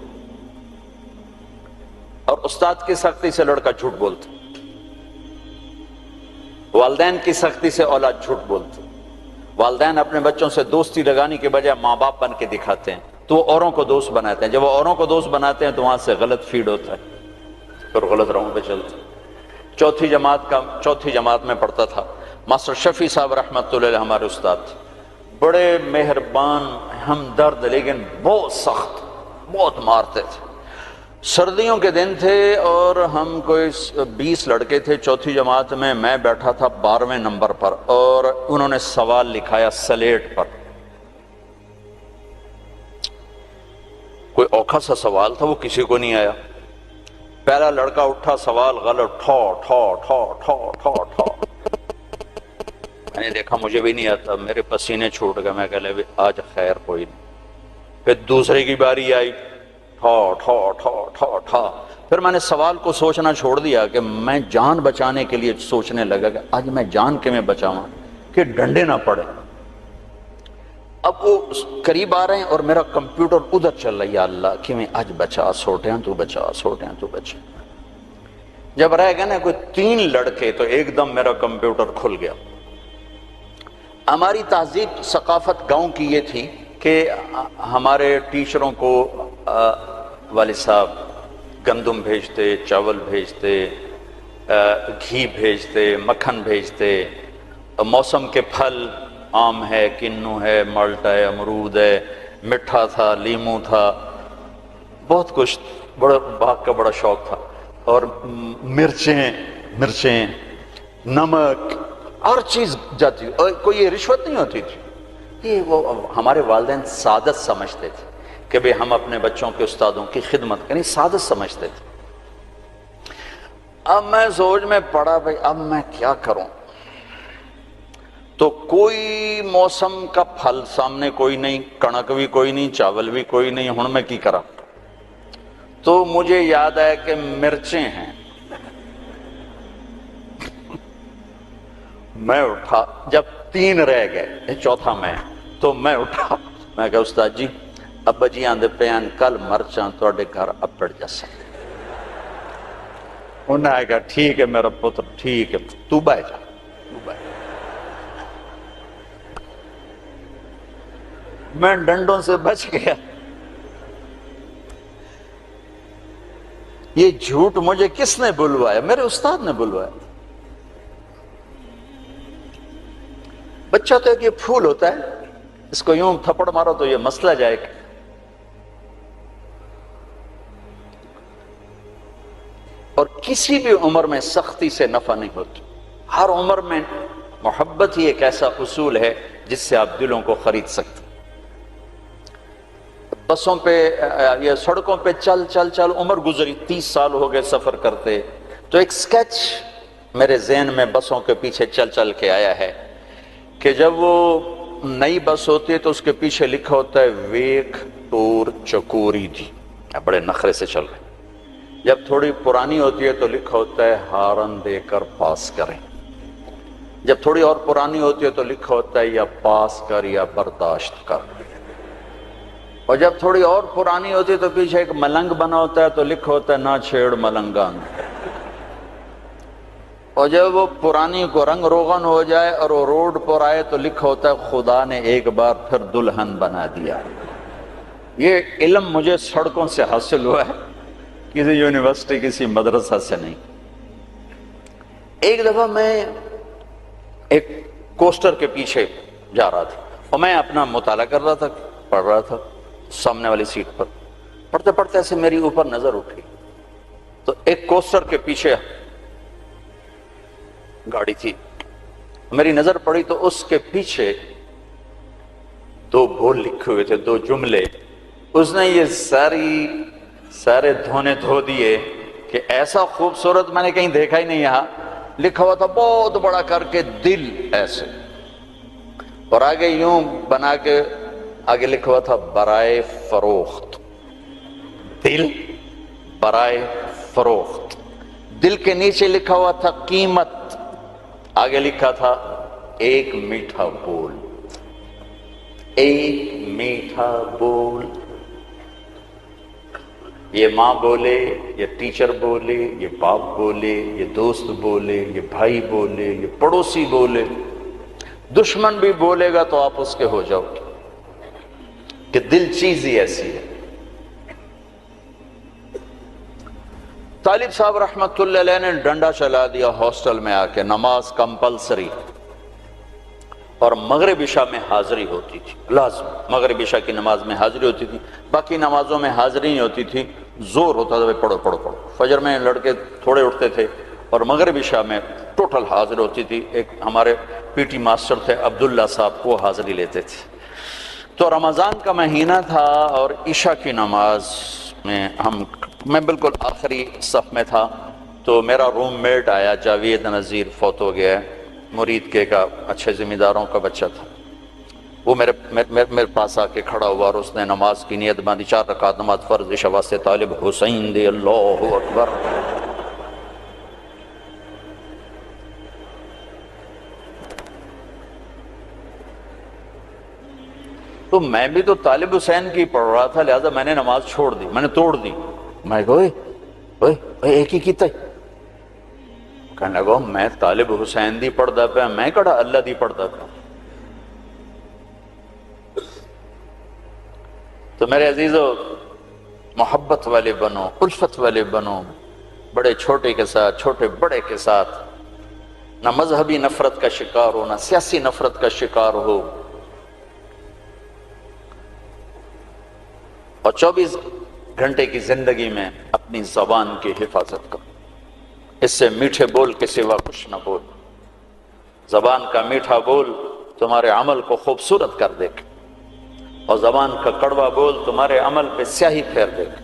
اور استاد کی سختی سے لڑکا جھوٹ بولتا، والدین کی سختی سے اولاد جھوٹ بولتی۔ والدین اپنے بچوں سے دوستی لگانے کے بجائے ماں باپ بن کے دکھاتے ہیں، تو وہ اوروں کو دوست بناتے ہیں. جب وہ اوروں کو دوست بناتے ہیں تو وہاں سے غلط فیڈ ہوتا ہے، پھر غلط راہوں پہ چلتے ہیں. چوتھی جماعت میں پڑھتا تھا. ماسٹر شفیع صاحب رحمۃ اللہ علیہ ہمارے استاد تھے، بڑے مہربان، ہمدرد، لیکن بہت سخت، بہت مارتے تھے. سردیوں کے دن تھے اور ہم کوئی 20 لڑکے تھے چوتھی جماعت میں. میں بیٹھا تھا 12ویں نمبر پر اور انہوں نے سوال لکھایا سلیٹ پر. کوئی اوکھا سا سوال تھا، وہ کسی کو نہیں آیا. پہلا لڑکا اٹھا، سوال غلط، ٹھو ٹھو ٹھو ٹھو ٹھو ٹھو. میں نے دیکھا مجھے بھی نہیں آتا، میرے پسینے چھوٹ گئے. میں کہہ لے آج خیر کوئی نہیں. پھر دوسرے کی باری آئی، ٹھو ٹھو ٹھو ٹھو ٹھو. پھر میں نے سوال کو سوچنا چھوڑ دیا کہ میں جان بچانے کے لیے سوچنے لگا کہ آج میں جان کے میں بچاؤں کہ ڈنڈے نہ پڑے. اب وہ قریب آ رہے ہیں اور میرا کمپیوٹر ادھر چل رہا ہے، یا اللہ کہ میں آج بچا، سوٹیاں تو بچا، سوٹیاں تو بچا. جب رہ گئے نا کوئی 3 لڑکے تو ایک دم میرا کمپیوٹر کھل گیا. ہماری تہذیب ثقافت گاؤں کی یہ تھی کہ ہمارے ٹیچروں کو والد صاحب گندم بھیجتے، چاول بھیجتے، گھی بھیجتے، مکھن بھیجتے. موسم کے پھل، آم ہے، کنو ہے، مالٹا ہے، امرود ہے، مٹھا تھا، لیمو تھا، بہت کچھ. بڑا باغ کا بڑا شوق تھا. اور مرچیں، نمک، ہر چیز جاتی. اور کوئی یہ رشوت نہیں ہوتی تھی. یہ وہ ہمارے والدین سعادت سمجھتے تھے کہ بھئی ہم اپنے بچوں کے استادوں کی خدمت کریں، سعادت سمجھتے تھے. اب میں سوچ میں پڑا بھئی اب میں کیا کروں. تو کوئی موسم کا پھل سامنے کوئی نہیں، کنک بھی کوئی نہیں، چاول بھی کوئی نہیں. ہن میں کی کرا؟ تو مجھے یاد آیا کہ مرچیں ہیں. میں اٹھا، جب 3 رہ گئے، چوتھا میں، تو میں اٹھا. میں کہا استاد جی ابا جی آندے پیان کل مرچاں توڑے گھر اپڑ جیسا. انہوں نے کہا ٹھیک ہے میرا پتر، ٹھیک ہے، تو بائے جا، تو بائے. میں ڈنڈوں سے بچ گیا. یہ جھوٹ مجھے کس نے بلوایا؟ میرے استاد نے بلوایا. بچہ تو ایک یہ پھول ہوتا ہے، اس کو یوں تھپڑ مارو تو یہ مسئلہ جائے گا. اور کسی بھی عمر میں سختی سے نفع نہیں ہوتی. ہر عمر میں محبت ہی ایک ایسا اصول ہے جس سے آپ دلوں کو خرید سکتے. بسوں پہ یا سڑکوں پہ چل چل چل عمر گزری، 30 سال ہو گئے سفر کرتے. تو ایک سکیچ میرے ذہن میں بسوں کے پیچھے چل چل کے آیا ہے کہ جب وہ نئی بس ہوتی ہے تو اس کے پیچھے لکھا ہوتا ہے ویک ٹور چکوری دی، بڑے نخرے سے چل رہے. جب تھوڑی پرانی ہوتی ہے تو لکھا ہوتا ہے ہارن دے کر پاس کریں. جب تھوڑی اور پرانی ہوتی ہے تو لکھا ہوتا ہے یا پاس کر یا برداشت کر. اور جب تھوڑی اور پرانی ہوتی ہے تو پیچھے ایک ملنگ بنا ہوتا ہے تو لکھا ہوتا ہے نہ چھیڑ ملنگان. اور جب وہ پرانی کو رنگ روغن ہو جائے اور وہ روڈ پر آئے تو لکھا ہوتا ہے خدا نے ایک بار پھر دلہن بنا دیا. یہ علم مجھے سڑکوں سے حاصل ہوا ہے، کسی یونیورسٹی کسی مدرسہ سے نہیں. ایک دفعہ میں ایک کوسٹر کے پیچھے جا رہا تھا اور میں اپنا مطالعہ کر رہا تھا، پڑھ رہا تھا سامنے والی سیٹ پر. پڑھتے پڑھتے ایسے میری اوپر نظر اٹھی تو ایک کوسٹر کے پیچھے گاڑی تھی. میری نظر پڑی تو اس کے پیچھے 2 بول لکھے ہوئے تھے، 2 جملے. اس نے یہ سارے دھونے دھو دیے کہ ایسا خوبصورت میں نے کہیں دیکھا ہی نہیں. یہاں لکھا ہوا تھا بہت بڑا کر کے دل ایسے، اور آگے یوں بنا کے آگے لکھا ہوا تھا برائے فروخت. دل برائے فروخت. دل کے نیچے لکھا ہوا تھا قیمت، آگے لکھا تھا ایک میٹھا بول. ایک میٹھا بول. یہ ماں بولے، یہ ٹیچر بولے، یہ باپ بولے، یہ دوست بولے، یہ بھائی بولے، یہ پڑوسی بولے، دشمن بھی بولے گا تو آپ اس کے ہو جاؤ گے، کہ دل چیز ہی ایسی ہے۔ طالب صاحب رحمت اللہ علیہ نے ڈنڈا چلا دیا ہاسٹل میں آ کے، نماز کمپلسری، اور مغرب عشاء میں حاضری ہوتی تھی لازم، مغرب عشاء کی نماز میں حاضری ہوتی تھی، باقی نمازوں میں حاضری نہیں ہوتی تھی، زور ہوتا تھا پڑھو پڑھو پڑھو۔ فجر میں لڑکے تھوڑے اٹھتے تھے اور مغرب عشاء میں ٹوٹل حاضر ہوتی تھی۔ ایک ہمارے پی ٹی ماسٹر تھے عبداللہ صاحب، وہ حاضری لیتے تھے۔ تو رمضان کا مہینہ تھا اور عشاء کی نماز میں میں بالکل آخری صف میں تھا، تو میرا روم میٹ آیا، جاوید نذیر، فوت ہو گیا ہے، مرید کے کا، اچھے ذمہ داروں کا بچہ تھا۔ وہ میرے پاس آ کے کھڑا ہوا اور اس نے نماز کی نیت باندھی، 4 رکعت نماز فرض عشاء واسطے، طالب حسین دے، اللہ اکبر۔ تو میں بھی تو طالب حسین کی پڑھ رہا تھا، لہذا میں نے نماز چھوڑ دی، میں نے توڑ دی۔ میں کہا اوئے ایک ہی کیتا ہے، کہنے لگا میں طالب حسین دی پڑھدا پیا، میں کہڑا اللہ دی پڑھدا پیا۔ تو میرے عزیزو، محبت والے بنو، الفت والے بنو، بڑے چھوٹے کے ساتھ، چھوٹے بڑے کے ساتھ، نہ مذہبی نفرت کا شکار ہو، نہ سیاسی نفرت کا شکار ہو، اور 24 گھنٹے کی زندگی میں اپنی زبان کی حفاظت کرو۔ اس سے میٹھے بول کے سوا کچھ نہ بول۔ زبان کا میٹھا بول تمہارے عمل کو خوبصورت کر دے گا، اور زبان کا کڑوا بول تمہارے عمل پہ سیاہی پھیر دے گا۔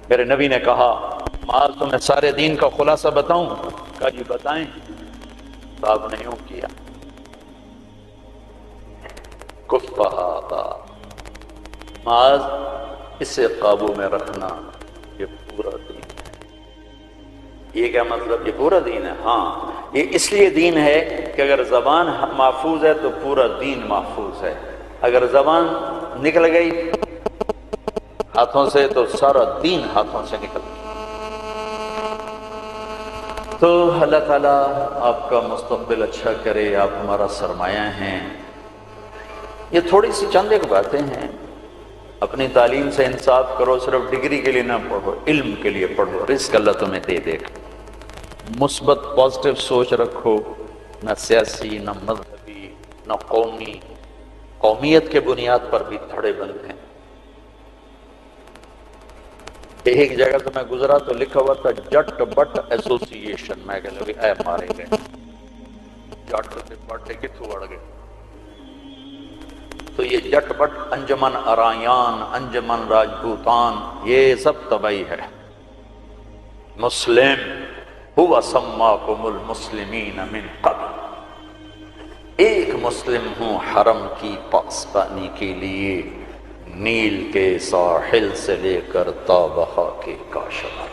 میرے نبی نے کہا، آج تمہیں سارے دین کا خلاصہ بتاؤں؟ کہا جی بتائیں۔ تو آپ نے یوں کیا، کفہا، معاذ اسے قابو میں رکھنا، یہ پورا دین ہے۔ یہ کیا مطلب؟ یہ پورا دین ہے؟ ہاں، یہ اس لیے دین ہے کہ اگر زبان محفوظ ہے تو پورا دین محفوظ ہے، اگر زبان نکل گئی ہاتھوں سے تو سارا دین ہاتھوں سے نکل گیا۔ تو اللہ تعالیٰ آپ کا مستقبل اچھا کرے، آپ ہمارا سرمایہ ہیں۔ یہ تھوڑی سی چند ایک باتیں ہیں۔ اپنی تعلیم سے انصاف کرو، صرف ڈگری کے لیے نہ پڑھو، علم کے لیے پڑھو، رزق اللہ تمہیں دے دے گا۔ مثبت پازیٹیو سوچ رکھو، نہ سیاسی، نہ مذہبی، نہ قومی، قومیت کے بنیاد پر بھی دھڑے بند ہیں۔ ایک جگہ تو میں گزرا تو لکھا ہوا تھا جٹ بٹ ایسوسی ایشن، میں کہہ لگی اے مارے گئے، جٹ سے بٹ کتوں اڑ گئے۔ تو یہ جٹ بٹ، انجمن ارایان، انجمن راجپوتان، یہ سب تباہی ہے۔ مسلم ہوا سماکم المسلمین من قبل، ایک مسلم ہوں حرم کی پاسبانی کے لیے، نیل کے ساحل سے لے کر تا بہا کے کاشغر۔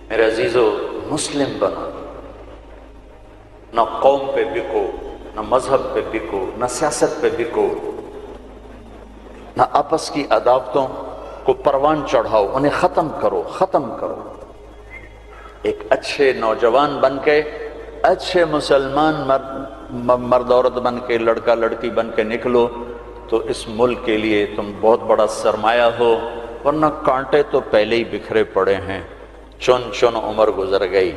میرے عزیزو، مسلم بنو، نہ قوم پہ بکو، نہ مذہب پہ بکو، نہ سیاست پہ بکو، نہ آپس کی عداوتوں کو پروان چڑھاؤ، انہیں ختم کرو، ختم کرو۔ ایک اچھے نوجوان بن کے، اچھے مسلمان مرد عورت بن کے، لڑکا لڑکی بن کے نکلو تو اس ملک کے لیے تم بہت بڑا سرمایہ ہو، ورنہ کانٹے تو پہلے ہی بکھرے پڑے ہیں۔ چن چن عمر گزر گئی،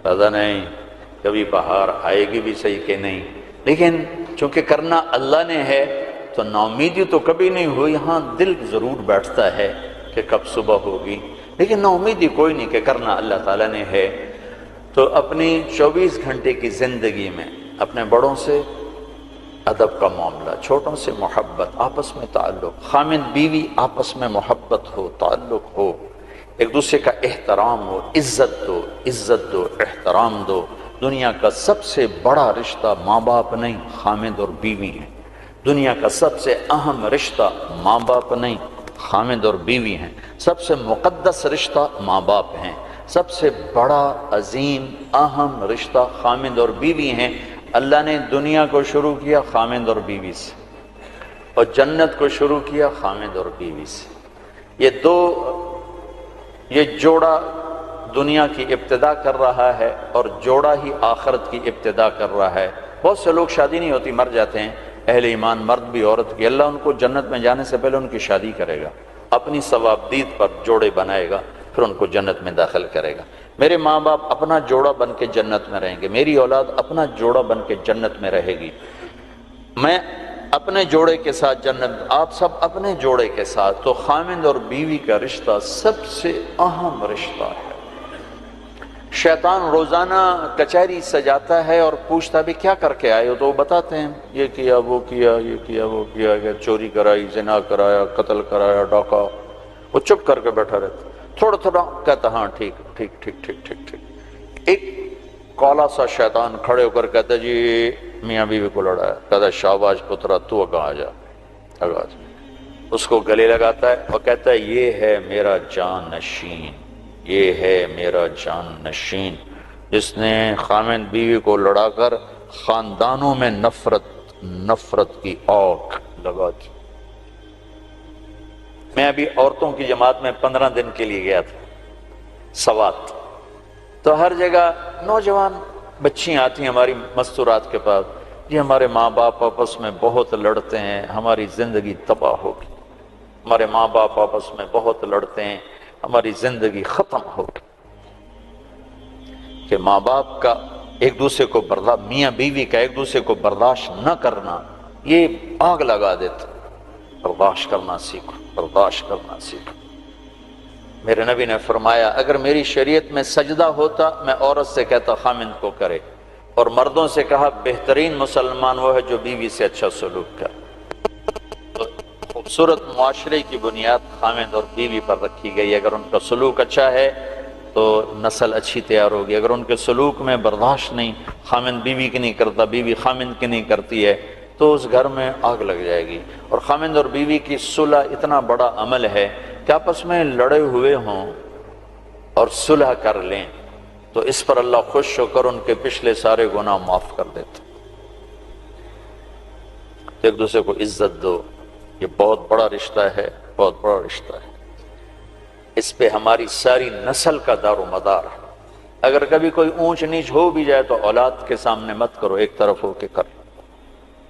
پتہ نہیں کبھی بہار آئے گی بھی صحیح کہ نہیں، لیکن چونکہ کرنا اللہ نے ہے تو ناامیدی تو کبھی نہیں ہوئی۔ ہاں دل ضرور بیٹھتا ہے کہ کب صبح ہوگی، لیکن ناامیدی کوئی نہیں کہ کرنا اللہ تعالیٰ نے ہے۔ تو اپنی 24 گھنٹے کی زندگی میں اپنے بڑوں سے ادب کا معاملہ، چھوٹوں سے محبت، آپس میں تعلق، خامد بیوی آپس میں محبت ہو، تعلق ہو، ایک دوسرے کا احترام ہو، عزت دو، عزت دو، احترام دو۔ دنیا کا سب سے بڑا رشتہ ماں باپ نہیں، خامد اور بیوی ہیں۔ دنیا کا سب سے اہم رشتہ ماں باپ نہیں، خامد اور بیوی ہیں۔ سب سے مقدس رشتہ ماں باپ ہیں۔ سب سے بڑا عظیم اہم رشتہ خامد اور بیوی ہیں۔ اللہ نے دنیا کو شروع کیا خامد اور بیوی سے، اور جنت کو شروع کیا خامد اور بیوی سے۔ یہ جوڑا دنیا کی ابتدا کر رہا ہے اور جوڑا ہی آخرت کی ابتدا کر رہا ہے۔ بہت سے لوگ شادی نہیں ہوتی مر جاتے ہیں، اہل ایمان مرد بھی عورت بھی، اللہ ان کو جنت میں جانے سے پہلے ان کی شادی کرے گا، اپنی ثوابدید پر جوڑے بنائے گا، پھر ان کو جنت میں داخل کرے گا۔ میرے ماں باپ اپنا جوڑا بن کے جنت میں رہیں گے، میری اولاد اپنا جوڑا بن کے جنت میں رہے گی، میں اپنے جوڑے کے ساتھ جنت، آپ سب اپنے جوڑے کے ساتھ۔ تو خامند اور بیوی کا رشتہ سب سے اہم رشتہ ہے۔ شیطان روزانہ کچہری سجاتا ہے اور پوچھتا بھی کیا کر کے آئے ہو، تو وہ بتاتے ہیں یہ کیا وہ کیا یہ کیا وہ کیا، کہ چوری کرائی، زنا کرایا، قتل کرایا، ڈاکہ۔ وہ چپ کر کے بیٹھا رہتا، تھوڑا تھوڑا کہتا ہاں ٹھیک ٹھیک ٹھیک ٹھیک ٹھیک ٹھیک۔ ایک کالا سا شیطان کھڑے ہو کر کہتا جی میاں بیوی کو لڑایا، کہتا شاباش پترا تو اگا آ جا، اگا جا۔ اس کو گلے لگاتا ہے اور کہتا ہے یہ ہے میرا جان نشین، یہ ہے میرا جان نشین، جس نے خامند بیوی کو لڑا کر خاندانوں میں نفرت کی آگ لگا دی۔ میں ابھی عورتوں کی جماعت میں 15 دن کے لیے گیا تھا سوات، تو ہر جگہ نوجوان بچیاں آتی ہیں ہماری مستورات کے پاس، جی ہمارے ماں باپ آپس میں بہت لڑتے ہیں، ہماری زندگی تباہ ہوگی، ہمارے ماں باپ آپس میں بہت لڑتے ہیں، ہماری زندگی ختم ہوگی۔ کہ ماں باپ کا ایک دوسرے کو میاں بیوی کا ایک دوسرے کو برداشت نہ کرنا یہ آگ لگا دیتا۔ برداشت کرنا سیکھو، برداشت کرنا سیکھو۔ میرے نبی نے فرمایا اگر میری شریعت میں سجدہ ہوتا میں عورت سے کہتا خامند کو کرے، اور مردوں سے کہا بہترین مسلمان وہ ہے جو بیوی سے اچھا سلوک کرے۔ تو خوبصورت معاشرے کی بنیاد خامند اور بیوی پر رکھی گئی، اگر ان کا سلوک اچھا ہے تو نسل اچھی تیار ہوگی، اگر ان کے سلوک میں برداشت نہیں، خامند بیوی کی نہیں کرتا، بیوی خامند کی نہیں کرتی ہے، تو اس گھر میں آگ لگ جائے گی۔ اور خامند اور بیوی کی صلح اتنا بڑا عمل ہے کہ آپس میں لڑے ہوئے ہوں اور صلح کر لیں تو اس پر اللہ خوش ہو کر ان کے پچھلے سارے گناہ معاف کر دیتے۔ تو ایک دوسرے کو عزت دو، یہ بہت بڑا رشتہ ہے، بہت بڑا رشتہ ہے، اس پہ ہماری ساری نسل کا دار و مدار ہے۔ اگر کبھی کوئی اونچ نیچ ہو بھی جائے تو اولاد کے سامنے مت کرو، ایک طرف ہو کے کرو،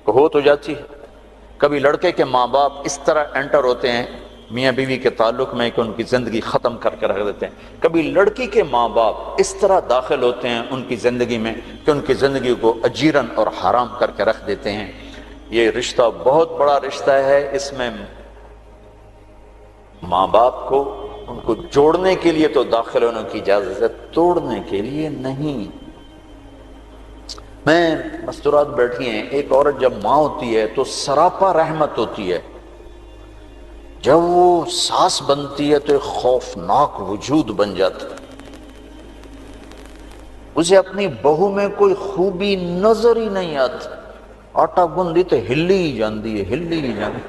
ہو تو جاتی ہے۔ کبھی لڑکے کے ماں باپ اس طرح انٹر ہوتے ہیں میاں بیوی کے تعلق میں کہ ان کی زندگی ختم کر کے رکھ دیتے ہیں، کبھی لڑکی کے ماں باپ اس طرح داخل ہوتے ہیں ان کی زندگی میں کہ ان کی زندگی کو اجیرن اور حرام کر کے رکھ دیتے ہیں۔ یہ رشتہ بہت بڑا رشتہ ہے، اس میں ماں باپ کو ان کو جوڑنے کے لیے تو داخل ہونے کی اجازت ہے، توڑنے کے لیے نہیں۔ میں مستورات بیٹھی ہیں، ایک عورت جب ماں ہوتی ہے تو سراپا رحمت ہوتی ہے، جب وہ ساس بنتی ہے تو ایک خوفناک وجود بن جاتا ہے، اسے اپنی بہو میں کوئی خوبی نظر ہی نہیں آتی، آٹا گندی تو ہلی ہی جاندی ہے، ہلی ہی جاندی۔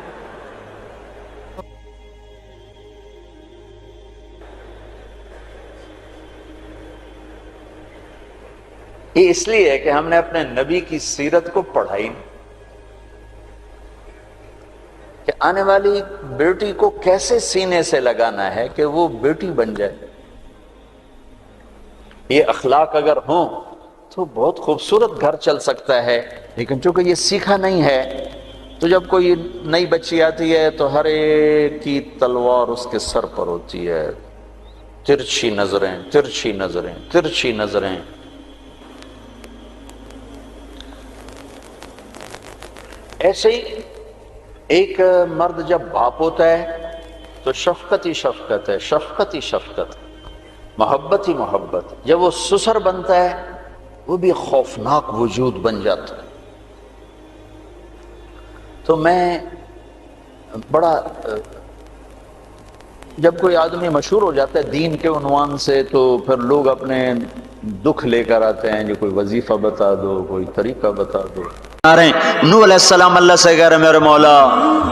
یہ اس لیے ہے کہ ہم نے اپنے نبی کی سیرت کو پڑھائی نہیں، کہ آنے والی بیٹی کو کیسے سینے سے لگانا ہے کہ وہ بیٹی بن جائے۔ یہ اخلاق اگر ہوں تو بہت خوبصورت گھر چل سکتا ہے، لیکن چونکہ یہ سیکھا نہیں ہے تو جب کوئی نئی بچی آتی ہے تو ہر ایک کی تلوار اس کے سر پر ہوتی ہے، ترچھی نظریں ترچھی نظریں ترچھی نظریں۔ ایسے ہی ایک مرد جب باپ ہوتا ہے تو شفقت ہی شفقت ہے، شفقت ہی شفقت، محبت ہی محبت۔ جب وہ سسر بنتا ہے وہ بھی خوفناک وجود بن جاتا ہے۔ تو میں بڑا جب کوئی آدمی مشہور ہو جاتا ہے دین کے عنوان سے تو پھر لوگ اپنے دکھ لے کر آتے ہیں، جو کوئی وظیفہ بتا دو، کوئی طریقہ بتا دو۔ نوح علیہ السلام اللہ سے کہہ رہے میرے مولا